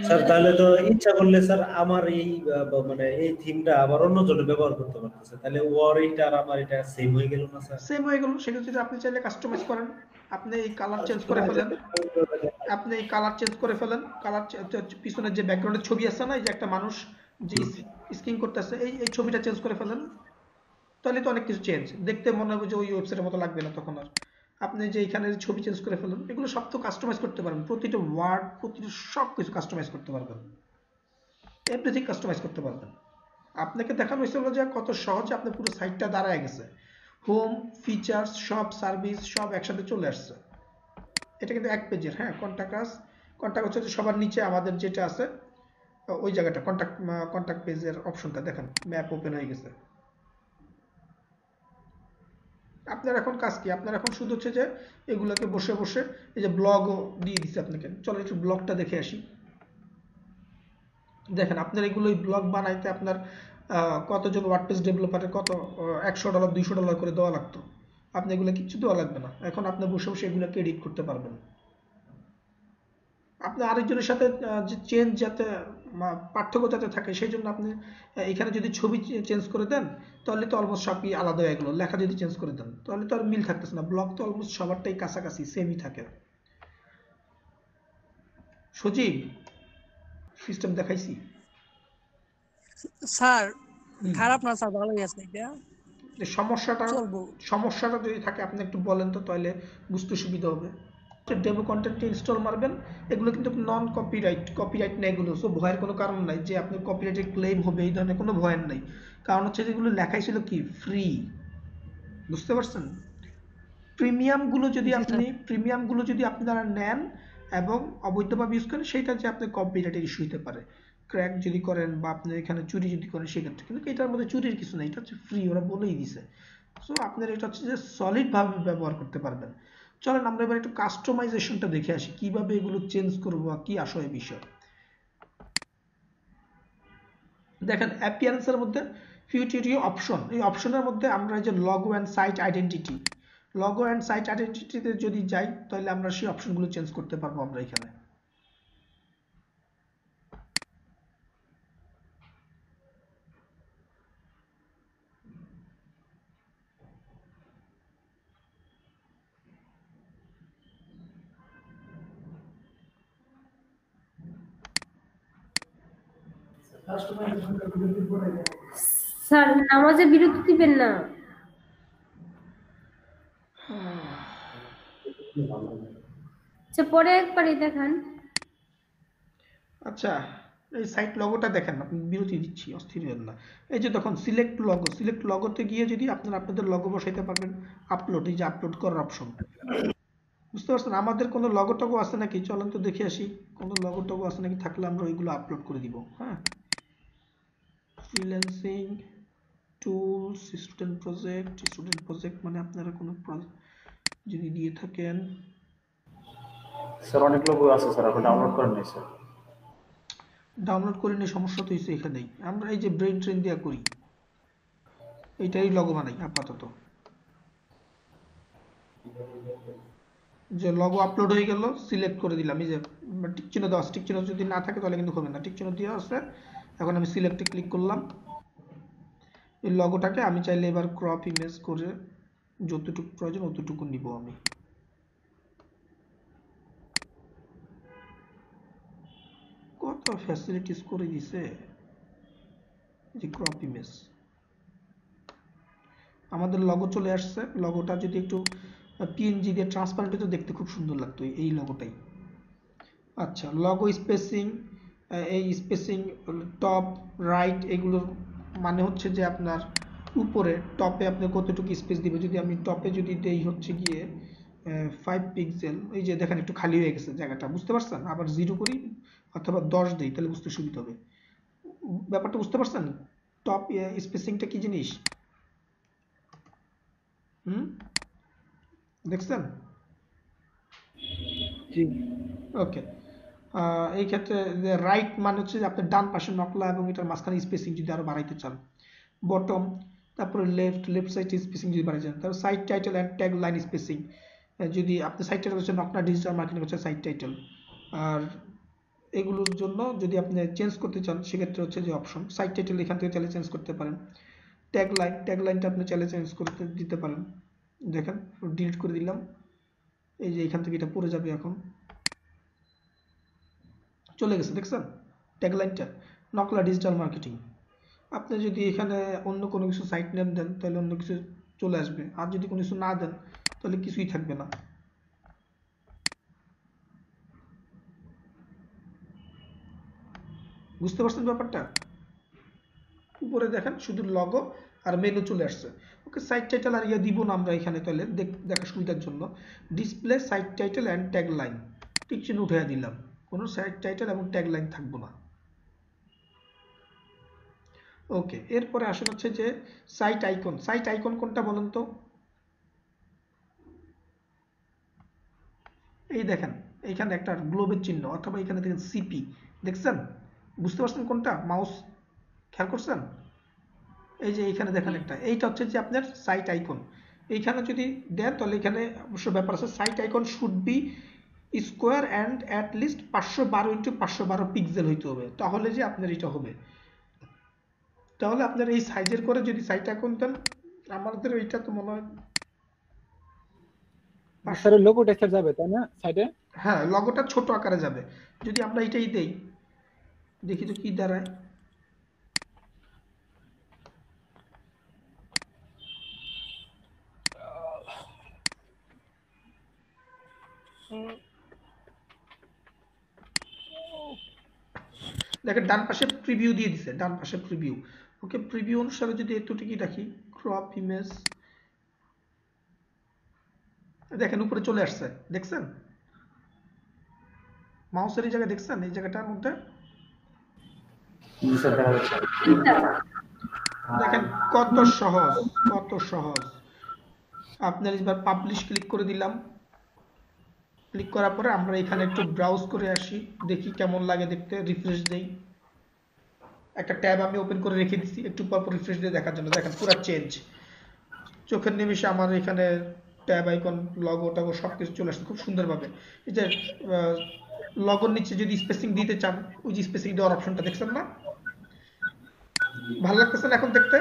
স্যার তাহলে তো ইচ্ছা করলে স্যার আমার এই মানে এই থিমটা আবার অন্যজনে ব্যবহার করতে পারতেছে, তাহলে ওর এইটা আর আমার এটা সেম হয়ে গেল না স্যার? সেম হয়ে গেল। সেটা যদি আপনি চাইলে কাস্টমাইজ করেন, আপনি এই কালার চেঞ্জ করে ফেলেন, আপনি এই কালার চেঞ্জ করে ফেলেন, কালার পিছনের যে ব্যাকগ্রাউন্ডের ছবি আছে না, এই যে একটা মানুষ যে স্কিং করতেছে, এই ছবিটা চেঞ্জ করে ফেলেন, তাহলে তো অনেক কিছু চেঞ্জ, দেখতে মনে হবে যে ওই ওয়েবসাইটের মতো লাগবে না তখন আর। আপনি যে এখানে ছবি চেঞ্জ করে ফেলেন, এগুলো সব তো কাস্টমাইজ করতে পারবেন, প্রতিটা ওয়ার্ড, প্রতিটা সব কিছু কাস্টমাইজ করতে পারবেন, এভরিথিং কাস্টমাইজ করতে পারবেন। আপনাকে দেখানো হয়েছিল যে কত সহজে আপনার পুরো সাইটটা দাঁড়ায় গেছে, হোম, ফিচার্স, সব সার্ভিস সব একসাথে চলে আসছে। এটা কিন্তু এক পেজের। হ্যাঁ, কন্টাক্ট হচ্ছে যে সবার নিচে আমাদের যেটা আছে ওই জায়গাটা কন্টাক্ট পেজের অপশনটা দেখেন, ম্যাপ ওপেন হয়ে গেছে। আপনার এখন কাজ কি? আপনার এখন শুধু হচ্ছে যে এগুলোকে বসে বসে এই যে ব্লগও দিয়ে দিচ্ছে আপনাকে। চলো একটু ব্লগটা দেখে আসি। দেখেন আপনার এগুলো ব্লগ বানাইতে আপনার কতজন ওয়ার্ডপ্রেস ডেভেলপারের কত $100 $200 করে দেওয়া লাগতো, আপনি এগুলো কিচ্ছু দেওয়া লাগবে না। এখন আপনি বসে বসে এগুলোকে এডিট করতে পারবেন। আপনি আরেকজনের সাথে যে চেঞ্জ যাতে পার্থক্য যাতে থাকে সেই জন্য আপনি এখানে যদি ছবি চেঞ্জ করে দেন তাহলে তো অলমোস্ট সবই আলাদা হয়ে গেলো। লেখা যদি চেঞ্জ করে দেন তাহলে তো আর মিল থাকতেছে না, ব্লগ তো অলমোস্ট সবারটাই কাছাকাছি সেমই থাকে। সজীব, সিস্টেম দেখাইছি স্যার? খারাপ না স্যার, ভালোই আছে এটা। সমস্যাটা যদি থাকে আপনি একটু বলেন তো, তাহলে বুঝতে সুবিধা হবে। ডেমো কন্টেন্ট ইনস্টল মারবেন, এগুলো কিন্তু নন কপিরাইট নেই এগুলো, সো ভয়ের কোনো কারণ নাই যে আপনি কপিরাইটের ক্লেম হবে, এই ধরনের কোনো ভয় নাই। কারণ হচ্ছে যেগুলো লেখাই ছিল কি ফ্রি, বুঝতে পারছেন? প্রিমিয়ামগুলো যদি আপনারা নেন এবং অবৈধভাবে ইউজ করেন, সেটা যে আপনার কপিরাইটের ইস্যু হতে পারে। ক্র্যাক যদি করেন বা আপনি এখানে চুরি যদি করেন সেক্ষেত্রে, কিন্তু এটার মধ্যে চুরির কিছু নেই, এটা হচ্ছে ফ্রি, ওরা বলেই দিছে। সো আপনার এটা হচ্ছে যে সলিডভাবে ব্যবহার করতে পারবেন। চলেন আমরা এবার একটু কাস্টমাইজেশনটা দেখে আসি, কিভাবে এগুলো চেঞ্জ করবো আর কি আসলে বিষয়। দেখেন অ্যাপিয়ারেন্সের মধ্যে ফিউটিউরিও অপশন, এই অপশনের মধ্যে আমরা যে logo and site identity, logo and site আইডেন্টিটিতে যদি যাই তাহলে আমরা সেই অপশনগুলো চেঞ্জ করতে পারবো আমরা এখানে। স্যার নামাজে বিরতি দিবেন না। আচ্ছা পরে একবারই দেখান। আচ্ছা এই সাইট লগোটা দেখেন, আপনি বিরতি দিচ্ছি, অস্থির হবেন না। এই যে তখন সিলেক্ট লগোতে গিয়ে যদি আপনারা আপনাদের লগো বসাইতে পারবেন, আপলোড, এই যে আপলোড করার অপশন, বুঝতে পারছেন? আমাদের কোনো লগো টগো আছে নাকি, চলেন তো দেখে আসি কোনো লগো টগো আছে নাকি, থাকলে আমরা ওইগুলো আপলোড করে দিব। হ্যাঁ, ফ্রিল্যান্সিং টুলস, স্টুডেন্ট প্রজেক্ট মানে আপনারা কোনো যদি দিয়ে থাকেন। স্যার অনেক লোগো আছে স্যার, আপনি ডাউনলোড করেন নাই স্যার? ডাউনলোড করে নিয়ে সমস্যা তো হয়েছে এখানেই। আমরা এই যে ব্রেন ট্রেন দিয়া করি, এইটাই লগো বানাই আপাতত। যে লগো আপলোড হয়ে গেল, সিলেক্ট করে দিলাম, এই যে টিক চিহ্ন দেওয়া আছে, টিক চিহ্ন যদি না থাকে তাহলে কিন্তু হবে না, টিক চিহ্ন দেওয়া আছে। এখন আমি সিলেক্টে ক্লিক করলাম। এই লগোটাকে আমি চাইলে এবার ক্রপ ইমেজ করে যতটুকু প্রয়োজন ততটুকু নিব আমি। কত ফ্যাসিলিটিস করে দিছে যে ক্রপ ইমেজ। আমাদের লগো চলে আসছে। লগোটা যদি একটু পিএনজি দিয়ে ট্রান্সপারেন্ট হতো দেখতে খুব সুন্দর লাগতো এই লগোটাই। আচ্ছা, লগো স্পেসিং, এই স্পেসিং টপ রাইট এগুলোর মানে হচ্ছে যে আপনার উপরে টপে আপনি কতটুকু স্পেস দিবে। যদি আমি টপে যদি দেই হচ্ছে গিয়ে 5 পিক্সেল, এই যে দেখেন একটু খালি হয়ে গেছে জায়গাটা, বুঝতে পারছেন? আবার 0 করি অথবা 10 দেই, তাহলে বুঝতে সুবিধা হবে। ব্যাপারটা বুঝতে পারছেন? টপ স্পেসিংটা কি জিনিস দেখছেন? জি ওকে, এই ক্ষেত্রে রাইট মানে হচ্ছে যে আপনার ডান পাশে নকলা এবং এটার মাঝখানে স্পেসিং যদি আরো বাড়াইতে চান। বটম, তারপরে লেফট সাইড স্পেসিং যদি বাড়াইতে চান। তারপর side title and tag line spacing, যদি আপনি সাইড টাইটেল হচ্ছে নকলা ডিজিটাল মার্কেটিং হচ্ছে সাইড টাইটেল। আর এগুলোর জন্য যদি আপনি চেঞ্জ করতে চান সেক্ষেত্রে হচ্ছে যে অপশন সাইড টাইটেল এখান থেকে চাইলে চেঞ্জ করতে পারেন। ট্যাগ লাইনটা আপনি চাইলে চেঞ্জ করতে দিতে পারেন। দেখেন ডিলিট করে দিলাম, এই যে এখান থেকে এটা পড়ে যাবে, এখন চলে গেছে, দেখছেন? ট্যাগ লাইনটা নকলা ডিজিটাল মার্কেটিং। আপনি যদি এখানে অন্য কোনো কিছু সাইট নেম দেন তাহলে অন্য কিছু চলে আসবে, আর যদি কোনো কিছু না দেন তাহলে কিছুই থাকবে না। বুঝতে পারছেন ব্যাপারটা? উপরে দেখেন শুধু লগো আর মেনু চলে আসছে। ওকে, সাইট টাইটেল আর ইয়ে দিব না আমরা এখানে, তাহলে দেখা সুবিধার জন্য display site title and tag line tick চিহ্ন উঠে দিলাম, কোনো সাইট টাইটেল এবং ট্যাগ লাইন থাকবো না। ওকে, এরপরে আসলে হচ্ছে যে সাইট আইকন কোনটা বলুন তো? এই দেখেন এইখানে একটা গ্লোবের চিহ্ন, অথবা এখানে দেখেন সিপি, দেখছেন? বুঝতে পারছেন কোনটা? মাউস খেয়াল করছেন? এই যে এইখানে দেখেন একটা, এইটা হচ্ছে যে আপনার সাইট আইকন। এইখানে যদি দেন তাহলে এখানে অবশ্য ব্যাপার আছে, site icon should be square and at least 512x512 pixel হইতে হবে, তাহলে যে আপনার এটা হবে। তাহলে আপনার এই সাইজের করে যদি সাইট আইকন দেন, আমাদের এইটা তো মনে হয় লোগোটা যাবে তাই না সাইডে? হ্যাঁ, লগোটা ছোট আকারে যাবে। যদি আমরা এটাই দেই, দেখি তো কি দাঁড়ায়। দেখেন ডান পাশে প্রিভিউ দিয়ে দিছে, ডান পাশে প্রিভিউ। ওকে, প্রিভিউ অনুসারে যদি এতটুকুই রাখি, ক্রপ ইমেজ, দেখেন উপরে চলে আসছে, দেখছেন? মাউসের এই জায়গায় দেখছেন, এই জায়গাটার মধ্যে দেখেন কত সহজ, কত সহজ। আপনার এবার পাবলিশ ক্লিক করে দিলাম। ক্লিক করার পরে আমরা এখানে একটু ব্রাউজ করে আসি, দেখি কেমন লাগে দেখতে, রিফ্রেশ দেই। একটা ট্যাব আমি ওপেন করে রেখে দিচ্ছি একটু পর পর রিফ্রেশ দিয়ে দেখার জন্য। দেখেন পুরো চেঞ্জ, চোখের নিমিষে আমার এখানে ট্যাব আইকন লগো টাগো সবকিছু চলে আসছে খুব সুন্দরভাবে। এই যে লগোর নিচে যদি স্পেসিং দিতে চান, ওই যে স্পেসিং দেওয়ার অপশনটা দেখছেন না? ভালো লাগতেছে না এখন দেখতে?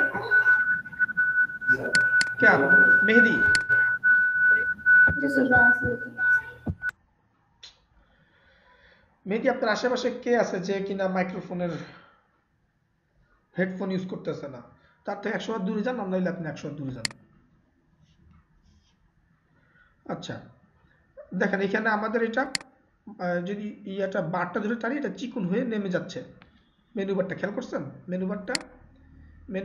क्या মেহেদি? মেহেদি, আপনার আশেপাশে কে আছে যে কিনা মাইক্রোফোনের হেডফোন ইউজ করতেছে না? তার থেকে 100 হাত দূরে যান, আর নাইলে আপনি 100 হাত দূরে যান। আচ্ছা, দেখেন এখানে আমাদের এটা যদি ইয়াটা বারটা ধরে টানি, এটা চিকুন হয়ে নেমে যাচ্ছে। মেনু বারটা খেয়াল করছেন? মেনু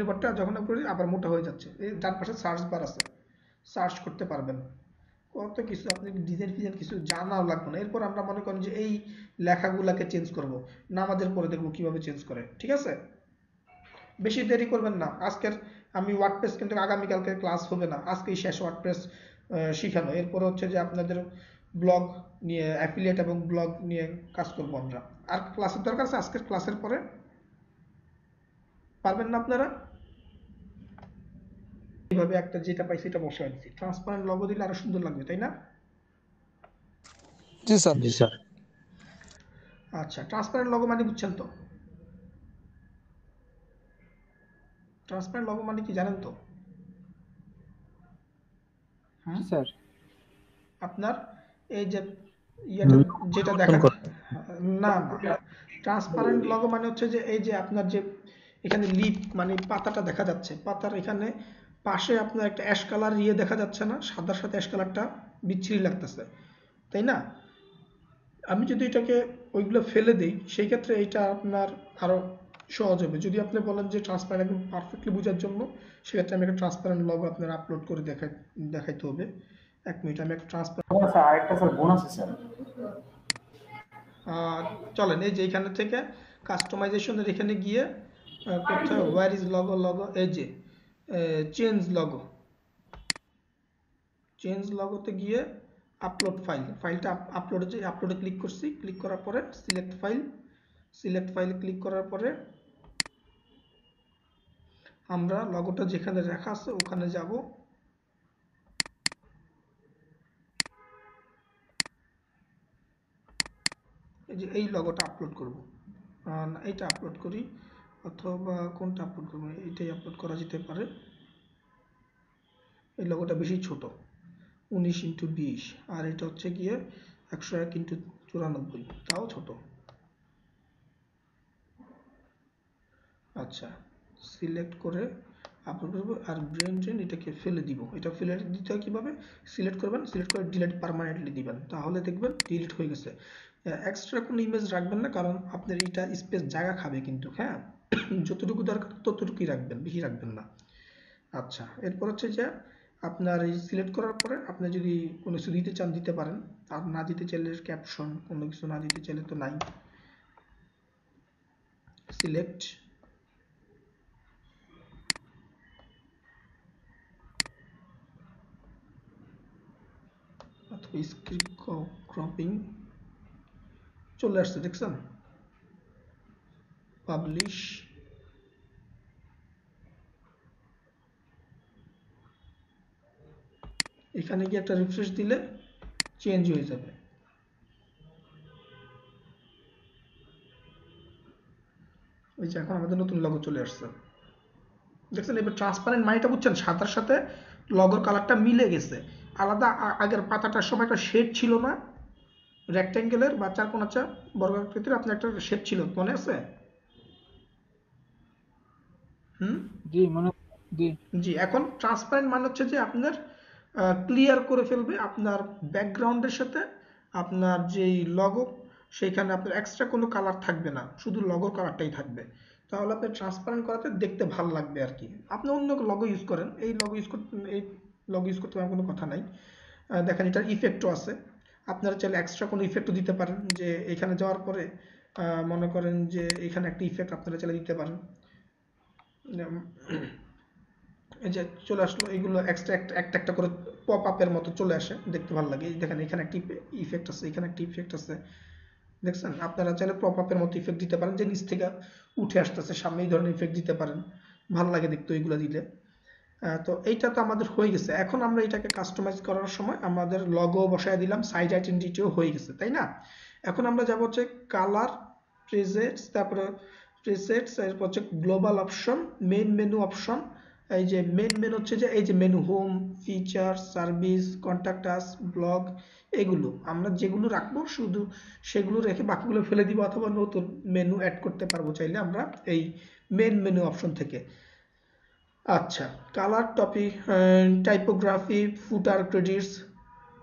বারটা যখন করি আবার মোটা হয়ে যাচ্ছে। এই ডান পাশে সার্চ বার আছে, সার্চ করতে পারবেন। কত কিছু, আপনি ডিজাইন ফিজাইন কিছু জানাও লাগবে না। এরপর আমরা মনে করেন যে এই লেখাগুলাকে চেঞ্জ করব, নামাজের পরে দেখবো কিভাবে চেঞ্জ করে। ঠিক আছে, বেশি দেরি করবেন না। আজকের আমি ওয়ার্ডপ্রেস কিন্তু আগামীকালকে ক্লাস হবে না, আজকেই শেষ ওয়ার্ডপ্রেস শিখানো। এরপর হচ্ছে যে আপনাদের ব্লগ নিয়ে, অ্যাফিলিয়েট এবং ব্লগ নিয়ে কাজ করবো আমরা। আর ক্লাসের দরকার আছে আজকের ক্লাসের পরে? পারবেন না আপনারা? এইভাবে একটা যেটা পাইছি এটা বসাই দিচ্ছি। ট্রান্সপারেন্ট লগো দিলে আরো সুন্দর লাগবে, তাই না? জি স্যার। জি স্যার। আচ্ছা, ট্রান্সপারেন্ট লগো মানে বুঝছেন তো? ট্রান্সপারেন্ট লগো মানে কি জানেন তো? জি স্যার। আপনার এই যে ইয়েটা যেটা দেখা না, ট্রান্সপারেন্ট লগো মানে হচ্ছে যে এই যে আপনার যে এখানে লিপ মানে পাতাটা দেখা যাচ্ছে, পাতার এখানে পাশে আপনার একটা অ্যাশ কালার ইয়ে দেখা যাচ্ছে না, সাদার সাথে অ্যাশ কালারটা বিচ্ছিরি লাগতেছে, তাই না? আমি যদি এটাকে ওইগুলো ফেলে দিই, সেই ক্ষেত্রে এটা আপনার আরো সহজ হবে। যদি আপনি বলেন যে ট্রান্সপারেন্ট একদম পারফেক্টলি বোঝার জন্য, সেক্ষেত্রে আমি একটা ট্রান্সপারেন্ট লগো আপনার আপলোড করে দেখাইতে হবে। এক মিনিট, আমি একটা ট্রান্সপারেন্ট স্যার আরেকটা স্যার বোন আছে স্যার। চলেন এই যে এখানে থেকে কাস্টমাইজেশনের এখানে গিয়ে কোথায় ওয়্যার ইজ লগো, লগো এই যে চেঞ্জ লগোতে গিয়ে আপলোড ফাইলটা আপলোডে ক্লিক করছি। ক্লিক করার পরে সিলেক্ট ফাইল ক্লিক করার পরে আমরা লগোটা যেখানে রাখা আছে ওখানে যাব। এই যে এই লগোটা আপলোড করব, এইটা আপলোড করি, অথবা কোনটা আপলোড করবো, এইটাই আপলোড করা যেতে পারে। এই লগোটা বেশি ছোট, 19x20, আর এটা হচ্ছে গিয়ে 101x94, তাও ছোট। আচ্ছা, সিলেক্ট করে আপলোড করবো, আর ব্রেন এটাকে ফেলে দিব। এটা ফেলে দিতে হয় কিভাবে? সিলেক্ট করবেন, সিলেক্ট করে ডিলিট পার্মানেন্টলি দিবেন, তাহলে দেখবেন ডিলিট হয়ে গেছে। এক্সট্রা কোনো ইমেজ রাখবেন না, কারণ আপনার এটা স্পেস জায়গা খাবে কিন্তু। হ্যাঁ, যতটুকু দরকার ততটুকুই রাখবেন, বেশি রাখবেন না। আচ্ছা, এরপর হচ্ছে যে আপনার এই সিলেক্ট করার পরে আপনি যদি কোনো কিছু দিতে চান দিতে পারেন, আর না দিতে চাইলে ক্যাপশন, কোনো কিছু না দিতে চাইলে তো নাই। সিলেক্ট, অথবা স্ক্রিপ্ট ক্রপিং চলে আসছে, দেখছেন? পাবলিশ, এখানে গিয়ে একটা রিফ্রেশ দিলে চেঞ্জ হয়ে যাবে। এই যে এখন আমাদের নতুন লগো চলে আসছে, দেখছেন? এবার ট্রান্সপারেন্ট মানেটা বুঝছেন, সাদার সাথে লগোর কালারটা মিলে গেছে আলাদা। আগের পাতাটার সময় একটা শেড ছিল না, রেক্ট্যাঙ্গেলের বা চারকোণাচা বর্গাকৃতির, আপনার একটা শেড ছিল, মনে আছে? জি মনে, জি জি। এখন ট্রান্সপারেন্ট মানে হচ্ছে যে আপনার ক্লিয়ার করে ফেলবে আপনার ব্যাকগ্রাউন্ডের সাথে আপনার যেই লগো, সেইখানে আপনার এক্সট্রা কোনো কালার থাকবে না, শুধু লগোর কালারটাই থাকবে। তাহলে আপনি ট্রান্সপারেন্ট করাতে দেখতে ভালো লাগবে আর কি। আপনি অন্য লগো ইউজ করেন, এই লগো ইউজ করতে আমার কোনো কথা নাই। দেখেন এটার ইফেক্টও আছে, আপনারা চাইলে এক্সট্রা কোনো ইফেক্টও দিতে পারেন। যে এখানে যাওয়ার পরে মনে করেন যে এখানে একটা ইফেক্ট আপনারা চাইলে দিতে পারেন। এই যে চলে আসলো, এগুলো এক্সট্রা একটা একটা করে পপ আপের মতো চলে আসে, দেখতে ভালো লাগে। দেখেন এখানে একটা ইফেক্ট আছে, এখানে একটা ইফেক্ট আছে, দেখছেন? আপনারা চাইলে পপ আপের মতো ইফেক্ট দিতে পারেন, যে নিচ থেকে উঠে আসতেছে সামনে, এই ধরনের ইফেক্ট দিতে পারেন, ভালো লাগে দেখতে ওইগুলো দিলে। তো এইটা তো আমাদের হয়ে গেছে। এখন আমরা এটাকে কাস্টমাইজ করার সময় আমাদের লগো বসায় দিলাম, সাইট আইডেন্টিটিও হয়ে গেছে, তাই না? এখন আমরা যাব হচ্ছে কালার, প্রিসেটস, তারপরে প্রিসেটস, এরপর হচ্ছে global option, main menu option. এই যে মেইন মেনু হচ্ছে যে এই যে menu, home, feature, service, contact আস, ব্লগ, এগুলো আমরা যেগুলো রাখবো শুধু সেগুলো রেখে বাকিগুলো ফেলে দিব, অথবা নতুন মেনু অ্যাড করতে পারবো চাইলে আমরা এই মেইন মেনু অপশন থেকে। আচ্ছা, কালার, টপিক, টাইপোগ্রাফি, ফুটার ক্রেডিটস।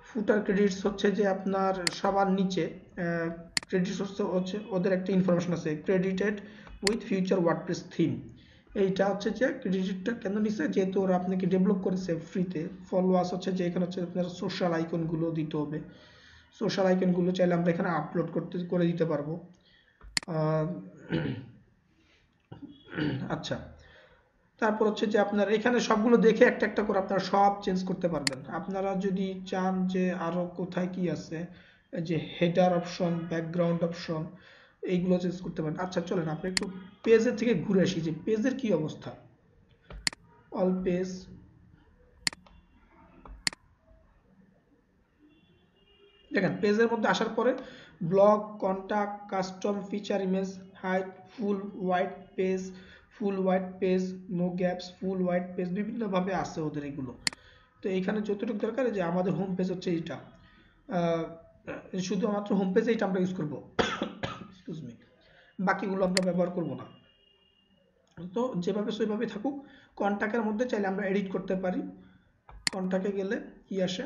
ফুটার ক্রেডিটস হচ্ছে যে আপনার সবার নিচে ক্রেডিটস হচ্ছে ওদের একটা ইনফরমেশন আছে, credited with future WordPress theme. এইটা হচ্ছে যে ক্রেডিটটা কেন নিচ্ছে, যেহেতু ওরা আপনাকে ডেভেলপ করেছে ফ্রিতে। ফলোয়ার্স হচ্ছে যে এখানে হচ্ছে আপনার সোশ্যাল আইকনগুলো দিতে হবে, সোশ্যাল আইকনগুলো চাইলে আমরা এখানে আপলোড করে দিতে পারবো। আচ্ছা, তারপর হচ্ছে যে আপনার এখানে সবগুলো দেখে একটা একটা করে আপনারা সব চেঞ্জ করতে পারবেন। আপনারা যদি চান যে আরো কোথায় কি আছে, যে হেডার অপশন, ব্যাকগ্রাউন্ড অপশন, এইগুলো চেঞ্জ করতে পারেন। আচ্ছা চলেন আমরা একটু পেজের থেকে ঘুরে আসি, যে পেজের কি অবস্থা। অল পেজ, দেখেন পেজের মধ্যে আসার পরে blog, contact, custom, feature, image, height, full width page, full width page, no gaps, full width page, বিভিন্নভাবে আছে ওদের এগুলো। তো এইখানে যতটুকু দরকার, যে আমাদের হোম পেজ হচ্ছে এইটা, শুধুমাত্র হোম পেজে এইটা আমরা ইউজ করবো, এক্সকিউজ মি, বাকিগুলো আমরা ব্যবহার করব না। তো যেভাবে সেভাবে থাকুক। কন্টাক্টের মধ্যে চাইলে আমরা এডিট করতে পারি। কন্টাক্টে গেলে কি আসে,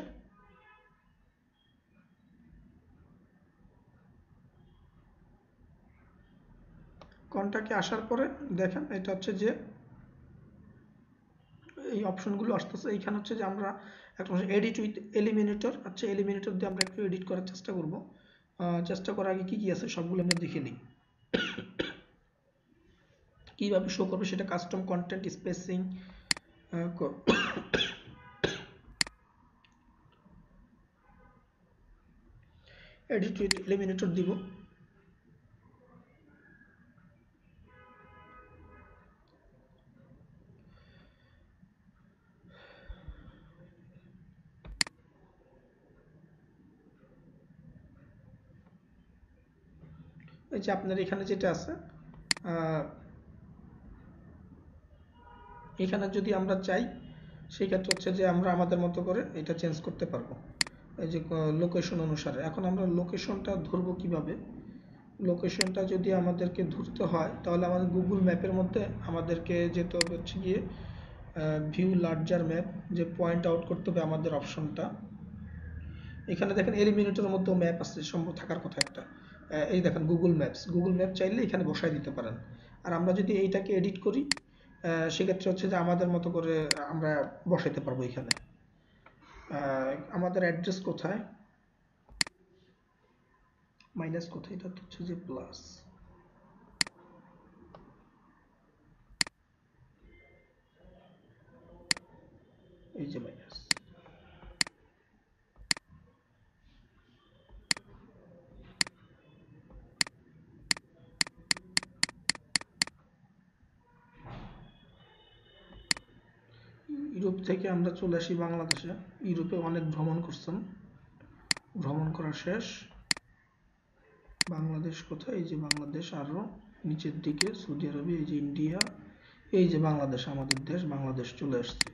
কন্টাক্টে আসার পরে দেখেন এটা হচ্ছে যে এই অপশনগুলো আসতেছে। এইখানে হচ্ছে যে আমরা একটা এডিট উইথ এলিমিনেটর, আচ্ছা এলিমিনেটর দিয়ে আমরা একটু এডিট করার চেষ্টা করব। চেষ্টা করার আগে কি কি আছে সবগুলো আমরা দেখে নিই, কিভাবে শো করবে সেটা। Custom content, spacing, edit with eliminator দিব। এই যে আপনার এখানে যেটা আছে, এখানে যদি আমরা চাই সেক্ষেত্রে হচ্ছে যে আমরা আমাদের মতো করে এটা চেঞ্জ করতে পারবো, এই যে লোকেশন অনুসারে। এখন আমরা লোকেশনটা ধরবো কিভাবে, লোকেশনটা যদি আমাদেরকে ধরতে হয় তাহলে আমাদের গুগল ম্যাপের মধ্যে আমাদেরকে যেতে হবে হচ্ছে গিয়ে ভিউ লার্জার ম্যাপ, যে পয়েন্ট আউট করতে হবে আমাদের অপশনটা। এখানে দেখেন এলিমিনেটরের মধ্যেও ম্যাপ আছে, সম্ভব থাকার কথা একটা। এই দেখেন গুগল ম্যাপস, গুগল ম্যাপ চাইলে এখানে বসায় দিতে পারেন। আর আমরা যদি এইটাকে এডিট করি সেক্ষেত্রে হচ্ছে যে আমাদের মতো করে আমরা বসাইতে পারবো এখানে। আমাদের অ্যাড্রেস কোথায়, মাইনাস কোথায়, এটা হচ্ছে যে প্লাস, এই যে মাইনাস। ইউরোপ থেকে আমরা চলে আসি বাংলাদেশে। ইউরোপে অনেক ভ্রমণ করছেন, ভ্রমণ করা শেষ। বাংলাদেশ কোথায়, এই যে বাংলাদেশ, আরো নিচের দিকে সৌদি আরবে, এই যে ইন্ডিয়া, এই যে বাংলাদেশ, আমাদের দেশ বাংলাদেশ চলে আসছে।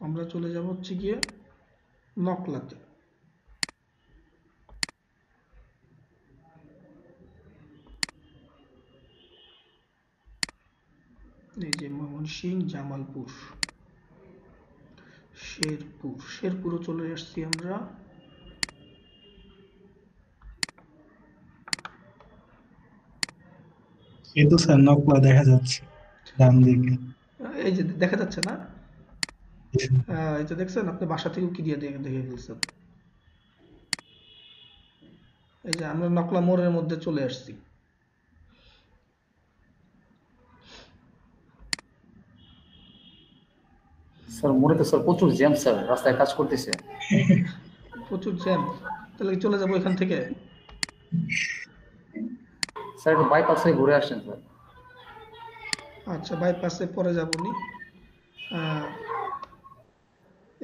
আমরা চলে যাব হচ্ছে গিয়ে নকলাতে। এই যে ময়মনসিংহ, জামালপুর, শেরপুর, শেরপুরও চলে আসছি আমরা। এই তো স্যার নকলা দেখা যাচ্ছে ডান দিকে। এই যে দেখা যাচ্ছে না, এই যে দেখছেন আপনি বাসা থেকেও কি দিয়ে দেখে ফেলছেন। এই যে আমরা নকলা মোড়ের মধ্যে চলে আসছি। স্যার মোড়ে তো স্যার প্রচুর জ্যাম স্যার, রাস্তায় কাজ করতেছে। প্রচুর জ্যাম, তাহলে চলে যাবো এখান থেকে। স্যার একটু বাইপাসে ঘুরে আসছেন স্যার। আচ্ছা, বাইপাসে পরে যাবনি।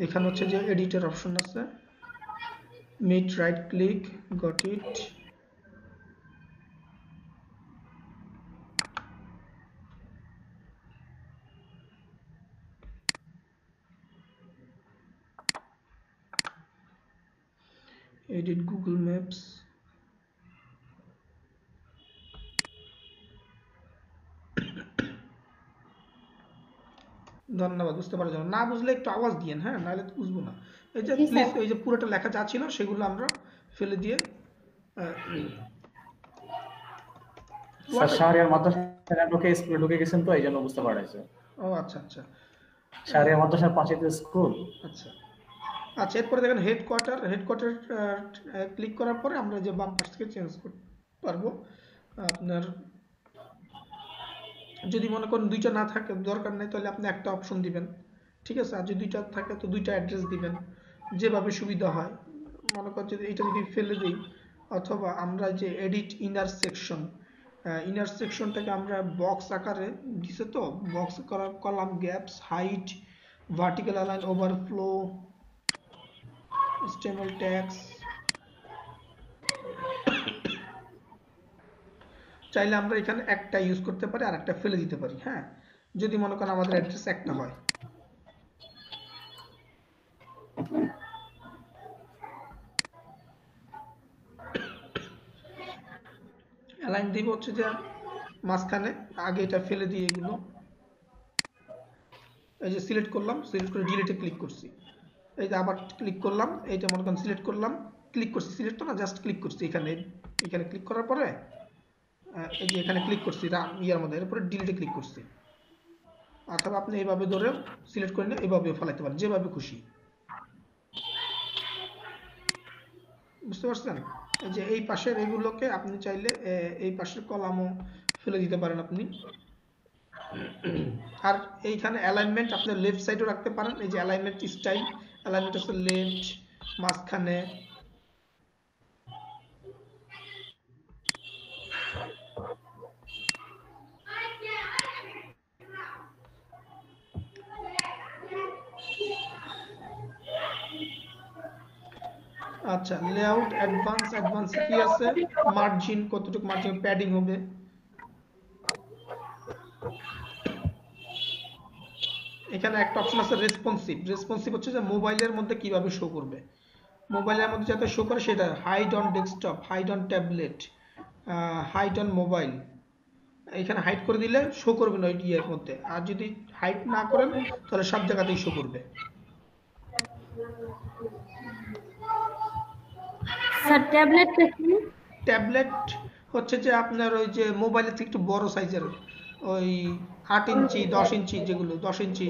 এখানে হচ্ছে যে এডিটর অপশন আছে, meet right click, got it. Edit Google Maps. ধন্যবাদ, বুঝতে পারা যাবে না বুঝলে একটু আওয়াজ দিয়েন, হ্যাঁ, নাহলে তো বুঝবো না। এই যে প্লিজ ওই যে পুরোটা লেখা যা ছিল সেগুলো আমরা ফেলে দিয়ে স্যার শাহরিয়ার মাদ্রাসা ঢুকে স্কুলে ঢুকে গেছেন তো এই জন্য বুঝতে পারছে। ও আচ্ছা আচ্ছা, শাহরিয়ার মাদ্রাসার পাশে তো স্কুল। আচ্ছা আচ্ছা, এরপরে দেখেন হেডকোয়ার্টার ক্লিক করার পরে আমরা যে বাম পাশ থেকে চেঞ্জ করতে পারবো। আপনার যদি মনে করেন দুইটা না থাকে, দরকার নেই, তাহলে আপনি একটা অপশন দিবেন, ঠিক আছে। আর যদি দুইটা থাকে তো দুইটা অ্যাড্রেস দিবেন, যেভাবে সুবিধা হয়। মনে করেন যদি এটা যদি ফেলে দিই, অথবা আমরা যে এডিট ইনার সেকশনটাকে আমরা বক্স আকারে দিছে, তো বক্স করার column, gaps, height, vertical align, overflow, HTML tags. চাইলে আমরা এখানে একটা ইউজ করতে পারি আর একটা ফেলে দিতে পারি, হ্যাঁ, যদি মনে করেন আমাদের অ্যাড্রেস একটা হয়। অ্যালাইন দিব হচ্ছে যে মাঝখানে, আগে এটা ফেলে দিয়ে এগুলো এই যে সিলেক্ট করলাম, সিলেক্ট করে ডিলিটে ক্লিক করছি, এই যে আবার ক্লিক করলাম, এইটা মনে করেন সিলেক্ট করলাম, ক্লিক করছি, সিলেক্ট তো না, জাস্ট ক্লিক করছি এখানে ক্লিক করার পরে এই যে এখানে ক্লিক করছি ইয়ার মধ্যে, এরপরে ডিলিটে ক্লিক করছি। অথবা আপনি এইভাবে ধরে সিলেক্ট করে নিয়ে এইভাবেও ফেলাইতে পারেন, যেভাবে খুশি। বুঝতে পারছেন? এই যে এই পাশের এগুলোকে আপনি চাইলে এই পাশের কলামও ফেলে দিতে পারেন আপনি। আর এইখানে অ্যালাইনমেন্ট আপনি লেফট সাইডেও রাখতে পারেন। এই যে অ্যালাইনমেন্ট স্টাইল, অ্যালাইনমেন্ট হচ্ছে লেফট, মাঝখানে। আচ্ছা, লেআউট অ্যাডভান্স কি আছে, মার্জিন কতটুকু, মার্জিন প্যাডিং হবে। এখানে একটা অপশন আছে রেসপন্সিভ হচ্ছে যে মোবাইলের মধ্যে কিভাবে শো করবে, মোবাইলের মধ্যে যাতে শো করে সেটা, hide on desktop, hide on tablet, hide on mobile. এখানে হাইড করে দিলে শো করবে না ওই ইয়ের মধ্যে, আর যদি হাইড না করেন তাহলে সব জায়গাতেই শো করবে। স্যার ট্যাবলেট হচ্ছে যে আপনার ওই যে মোবাইলের থেকে একটু বড় সাইজের, ওই 8 ইঞ্চি 10 ইঞ্চি, যেগুলো 10 ইঞ্চি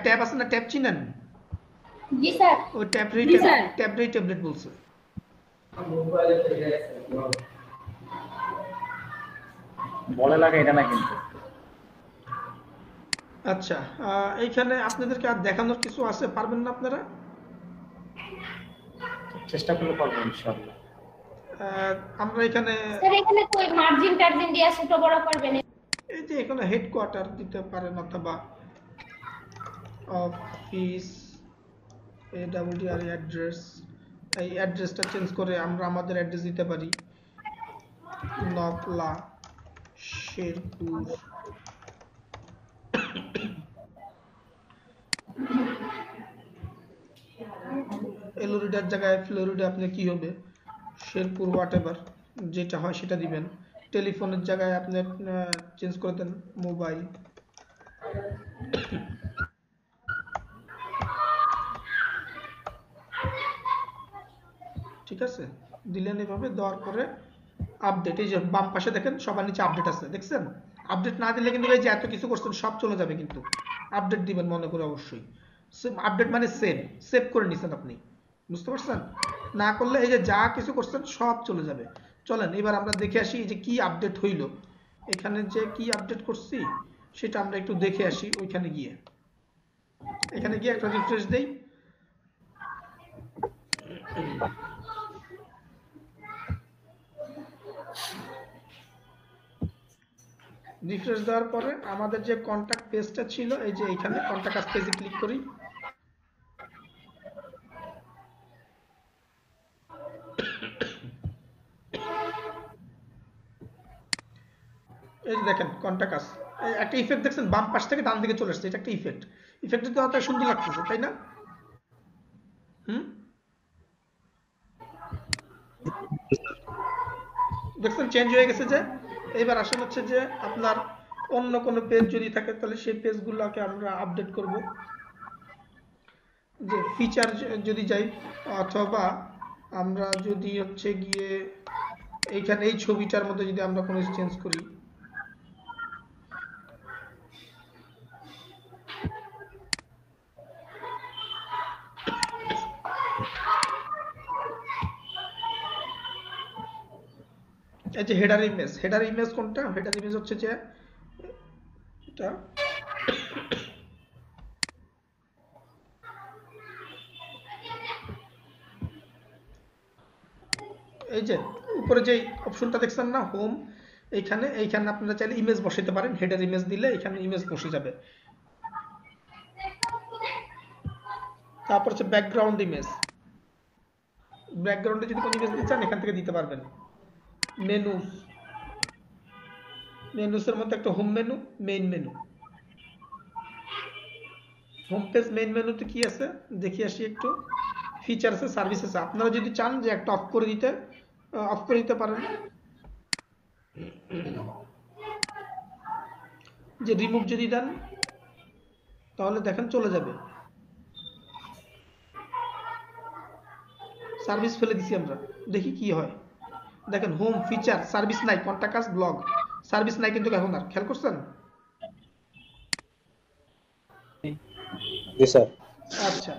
ট্যাব আছে না, ট্যাব চিনেন? জি স্যার। ওই ট্যাবলেট বলছে। বলে লাগে এটা না কিন্তু। আচ্ছা, এইখানে আপনাদেরকে আর দেখানোর কিছু আছে, পারবেন না আপনারা? চেষ্টা করলে পারবো ইনশাআল্লাহ। আমরা এখানে স্যার এখানে কই মার্জিন টার্জিন দিয়ে ছোট বড় করবেন? এই যে এখানে হেডকোয়ার্টার দিতে পারেন, অথবা অফিস AWDR অ্যাড্রেস, এই অ্যাড্রেসটা চেঞ্জ করে আমরা আমাদের অ্যাড্রেস দিতে পারি, নকলা, শেরপুর। এলোরিডার জায়গায় ফ্লোরিডা আপনি কি হবে, শেরপুর, হোয়াটএভার যেটা হয় সেটা দিবেন। টেলিফোনের জায়গায় আপনি চেঞ্জ করে দেন মোবাইল। ঠিক আছে, দিলেন। এভাবে দেওয়ার পরে আপডেট, এই যে বাম পাশে দেখেন সবার নিচে আপডেট আছে, দেখছেন? আপডেট না দিলে কিন্তু এই যে এত কিছু করছেন সব চলে যাবে, কিন্তু আপডেট দিবেন মনে করে অবশ্যই। আপডেট মানে সেভ করে নিছেন আপনি, বুঝতে পারছেন? না করলে এই যে যা কিছু করছেন সব চলে যাবে। চলেন এবার আমরা দেখে আসি এই যে কি আপডেট হইল, এখানে যে কি আপডেট করছি সেটা আমরা একটু দেখে আসি। ওইখানে গিয়ে একটা রিফ্রেশ দেই। রিফ্রেশ দেওয়ার পরে আমাদের যে কন্টাক্ট পেজটা ছিল এই যে এখানে কন্টাক্ট আস পেজে ক্লিক করি। এই যে দেখেন কন্টাক্ট আস, একটা ইফেক্ট দেখছেন বাম পাশ থেকে ডান দিকে চলে আসছে, এটা একটা ইফেক্ট। ইফেক্টটা তো অত সুন্দর লাগতেছে তাই না? দেখছেন চেঞ্জ হয়ে গেছে। যে এবার আসেন হচ্ছে যে আপনার অন্য কোনো পেজ যদি থাকে তাহলে সেই পেজগুলোকে আমরা আপডেট করব। যে ফিচার যদি যাই, অথবা আমরা যদি হচ্ছে গিয়ে এইখানে এই ছবিটার মধ্যে যদি আমরা কোনো চেঞ্জ করি, এই যে হেডার ইমেজ, হেডার ইমেজ কোনটা? হেডার ইমেজ হচ্ছে যে এটা, এই যে উপরে যে অপশনটা দেখছেন না হোম, এইখানে আপনারা চাইলে ইমেজ বসাতে পারেন। হেডার ইমেজ দিলে এখানে ইমেজ বসে যাবে। তারপর হচ্ছে ব্যাকগ্রাউন্ড ইমেজ, ব্যাকগ্রাউন্ডে যদি কোনো ইমেজ দিতে চান এখান থেকে দিতে পারবেন। মেনুস, মেনুসের মধ্যে একটা home menu, main menu. Home page main মেনুতে কি আছে দেখি আসি একটু। ফিচারসে সার্ভিসেস, আপনারা যদি চান যে একটা অফ করে দিতে পারেন। যে রিমুভ যদি দেন তাহলে দেখেন চলে যাবে। সার্ভিস ফেলে দিছি আমরা, দেখি কি হয়। দেখেন হোম ফিচার সার্ভিস নাই, কন্টাক্ট আস ব্লগ সার্ভিস নাই, কিন্তু এখন আর খেয়াল করছেন? জি স্যার। আচ্ছা,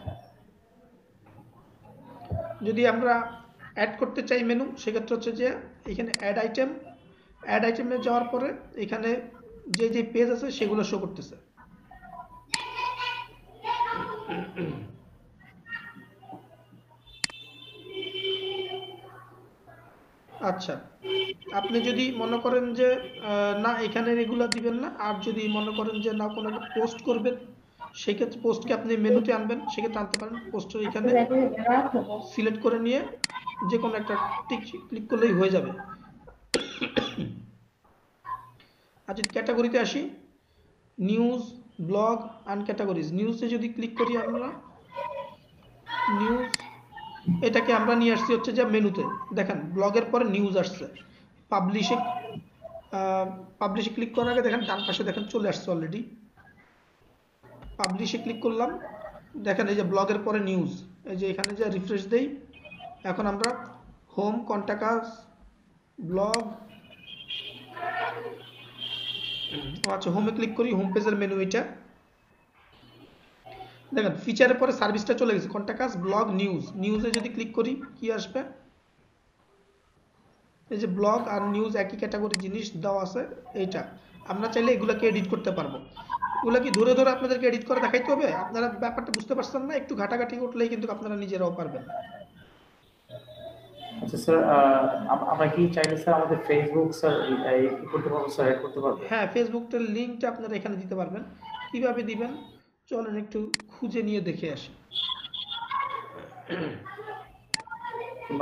যদি আমরা অ্যাড করতে চাই মেনু, সেক্ষেত্রে হচ্ছে যে এখানে অ্যাড আইটেমে যাওয়ার পরে এখানে যে যে পেজ আছে সেগুলো শো করতেছে। আচ্ছা, আপনি যদি মনে করেন যে না এখানে রেগুলার দিবেন না, আর যদি মনে করেন যে না কোনো একটা পোস্ট করবেন, সেক্ষেত্রে পোস্টকে আপনি মেনুতে আনবেন, সেক্ষেত্রে আনতে পারেন। পোস্টের এখানে সিলেক্ট করে নিয়ে যে কোনো একটা টিক ক্লিক করলেই হয়ে যাবে। আর যদি ক্যাটাগরিতে আসি, নিউজ, ব্লগ অ্যান্ড ক্যাটাগরিজ, নিউজে যদি ক্লিক করি আমরা, নিউজ এটাকে আমরা নিয়ে আসছি হচ্ছে যে মেনুতে। দেখেন ব্লগের পরে নিউজ আসছে। পাবলিশে ক্লিক করার আগে দেখেন ডান পাশে দেখেন চলে আসছে অলরেডি। পাবলিশে ক্লিক করলাম, দেখেন এই যে ব্লগের পরে নিউজ, এই যে এখানে যে রিফ্রেশ দেই, এখন আমরা হোম, কন্টাক্ট আস, ব্লগ, আচ্ছা হোমে ক্লিক করি, হোম পেজের মেনু এটা। দেখেন ফিচারের পরে সার্ভিসটা চলে গেছে, কন্টাক্ট আস, ব্লগ, নিউজ। নিউজে যদি ক্লিক করি কি আসবে? এই যে ব্লগ আর নিউজ একই ক্যাটাগরি জিনিস দেওয়া আছে। এইটা আমরা চাইলে এগুলোকে এডিট করতে পারবো। এগুলো কি ধরে ধরে আপনাদেরকে এডিট করে দেখাইতে হবে? আপনারা ব্যাপারটা বুঝতে পারছেন না, একটু ঘাটাঘাটি করলেই কিন্তু আপনারা নিজেরাও পারবেন। আচ্ছা স্যার, আমরা কি চাইলে স্যার আমাদের ফেসবুক স্যার এই করতে পারবো স্যার, এড করতে পারবো? হ্যাঁ, ফেসবুকটার লিংকটা আপনারা এখানে দিতে পারবেন। কিভাবে দিবেন চলেন একটু খুঁজে নিয়ে দেখে আসি।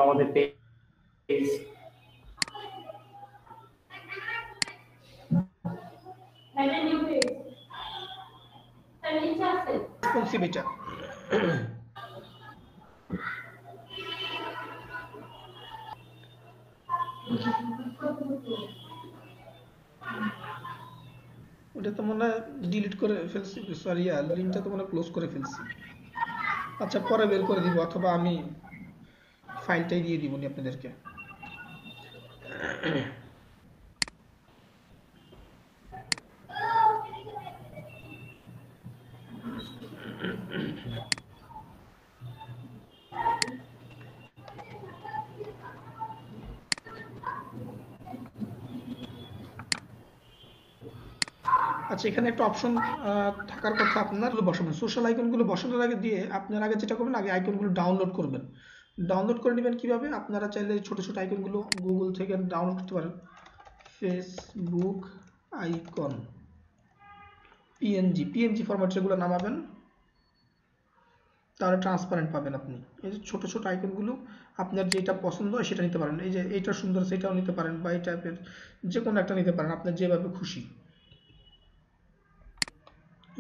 আমাদের পেজ রেসপন্সিভ এটা। ওটা তো মনে হয় ডিলিট করে ফেলছি, সরি লিঙ্কটা তো মনে ক্লোজ করে ফেলছি। আচ্ছা পরে বের করে দিব, অথবা আমি ফাইলটাই দিয়ে দিব আপনাদেরকে। আচ্ছা, এখানে একটা অপশন থাকার কথা আপনার বসাবেন। সোশ্যাল আইকনগুলো বসানোর আগে দিয়ে আপনার আগে যেটা করবেন, আগে আইকনগুলো ডাউনলোড করবেন। ডাউনলোড করে নেবেন কিভাবে? আপনারা চাইলে ছোট ছোট আইকনগুলো গুগল থেকে ডাউনলোড করতে পারেন। ফেসবুক আইকন পিএনজি ফরম্যাট যেগুলো নামাবেন তাহলে ট্রান্সপারেন্ট পাবেন আপনি। এই যে ছোট ছোট আইকনগুলো আপনার যেটা পছন্দ হয় সেটা নিতে পারেন। এই যে এইটা সুন্দর সেটাও নিতে পারেন, বা এই টাইপের যে কোনো একটা নিতে পারেন আপনার যেভাবে খুশি।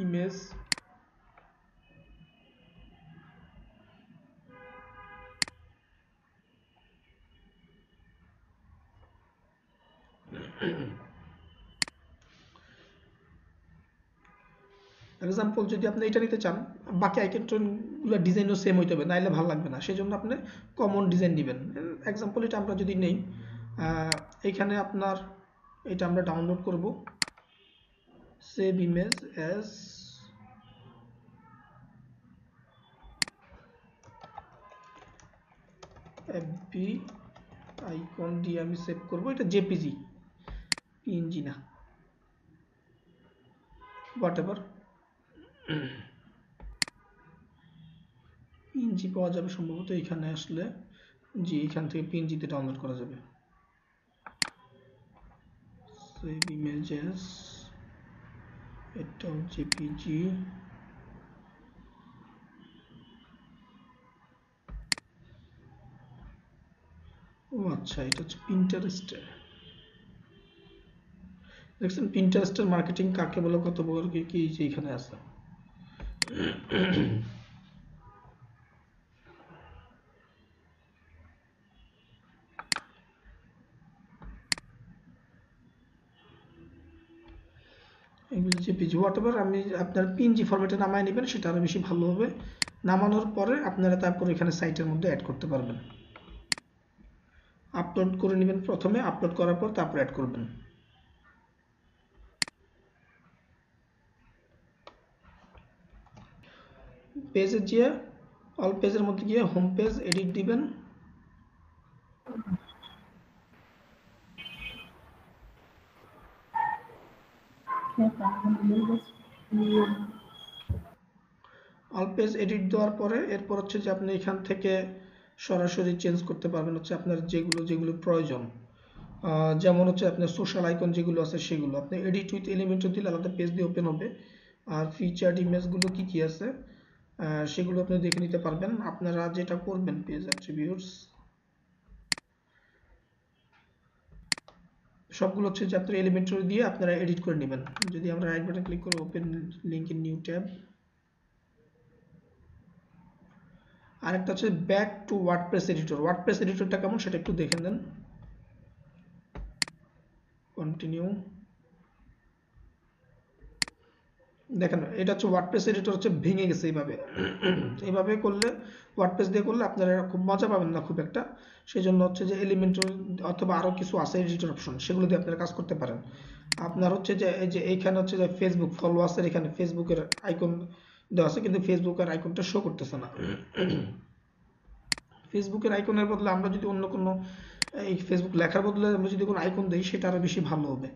ইমেজ, এক্সাম্পল যদি আপনি এটা নিতে চান, বাকি আইকনগুলো ডিজাইনও সেম হইতে হবে, নাইলে ভালো লাগবে না, সেই জন্য আপনি কমন ডিজাইন নেবেন। এক্সাম্পল এটা আমরা যদি নেই, এখানে আপনার এটা আমরা ডাউনলোড করব, save image as FB icon দিয়ে আমি সেভ করব। এটা জেপিজি, পিএনজি না, হোয়াটএভার। পিএনজি পাওয়া যাবে সম্ভবত এখানে আসলে, জি এখান থেকে পিএনজিতে ডাউনলোড করা যাবে। সেভ ইমেজেস, এটাও জেপিজি। ও আচ্ছা, এটা হচ্ছে পিন্টারেস্টের। দেখছেন পিন্টারেস্টের মার্কেটিং কাকে বলে, কত বড় কি যে এখানে আছে। এগুলো জেপিজি হোয়াটএভার, আমি আপনার পিএনজি ফরম্যাটে নামায় নেবেন, সেটা আরো বেশি ভালো হবে। নামানোর পরে আপনারা তারপর এখানে সাইটের মধ্যে অ্যাড করতে পারবেন। আপলোড করে নেবেন প্রথমে, আপলোড করার পর তারপর অ্যাড করবেন। পেজে গিয়ে অল পেজের মধ্যে গিয়ে হোম পেজ এডিট দিবেন। অল পেজ এডিট দেওয়ার পরে এরপর হচ্ছে যে আপনি এখান থেকে সরাসরি চেঞ্জ করতে পারবেন হচ্ছে আপনার যেগুলো প্রয়োজন। যেমন হচ্ছে আপনার সোশ্যাল আইকন যেগুলো আছে সেগুলো আপনি এডিট উইথ এলিমেন্টও দিলে আলাদা পেজ দিয়ে ওপেন হবে। আর ফিচার্ড ইমেজগুলো কি কি আছে সেগুলো আপনি দেখে নিতে পারবেন। আপনারা যেটা করবেন, পেজ অ্যাট্রিবিউটস সবগুলো হচ্ছে যে আপনার এলিমেন্টর দিয়ে আপনারা এডিট করে নেবেন। যদি আমরা রাইট বাটন ক্লিক করে open link in new tab, আরেকটা হচ্ছে back to WordPress editor. WordPress এডিটরটা কেমন সেটা একটু দেখে নেন। কন্টিনিউ, দেখেন এটা হচ্ছে ওয়ার্ডপ্রেস এডিটর হচ্ছে ভেঙে গেছে এইভাবে। এইভাবে করলে ওয়ার্ডপ্রেস দিয়ে করলে আপনারা খুব মজা পাবেন না খুব একটা, সেই জন্য হচ্ছে যে এলিমেন্টর অথবা আরো কিছু আছে এডিটর অপশন, সেগুলো দিয়ে আপনারা কাজ করতে পারেন। আপনার হচ্ছে যে এই যে এইখানে হচ্ছে যে ফেসবুক ফলোয়ার্সের এখানে ফেসবুকের আইকন দেওয়া আছে, কিন্তু ফেসবুকের আইকনটা শো করতেছে না। ফেসবুকের আইকনের বদলে আমরা যদি অন্য কোনো, এই ফেসবুক লেখার বদলে আমরা যদি কোনো আইকন দিই সেটা আরো বেশি ভালো হবে।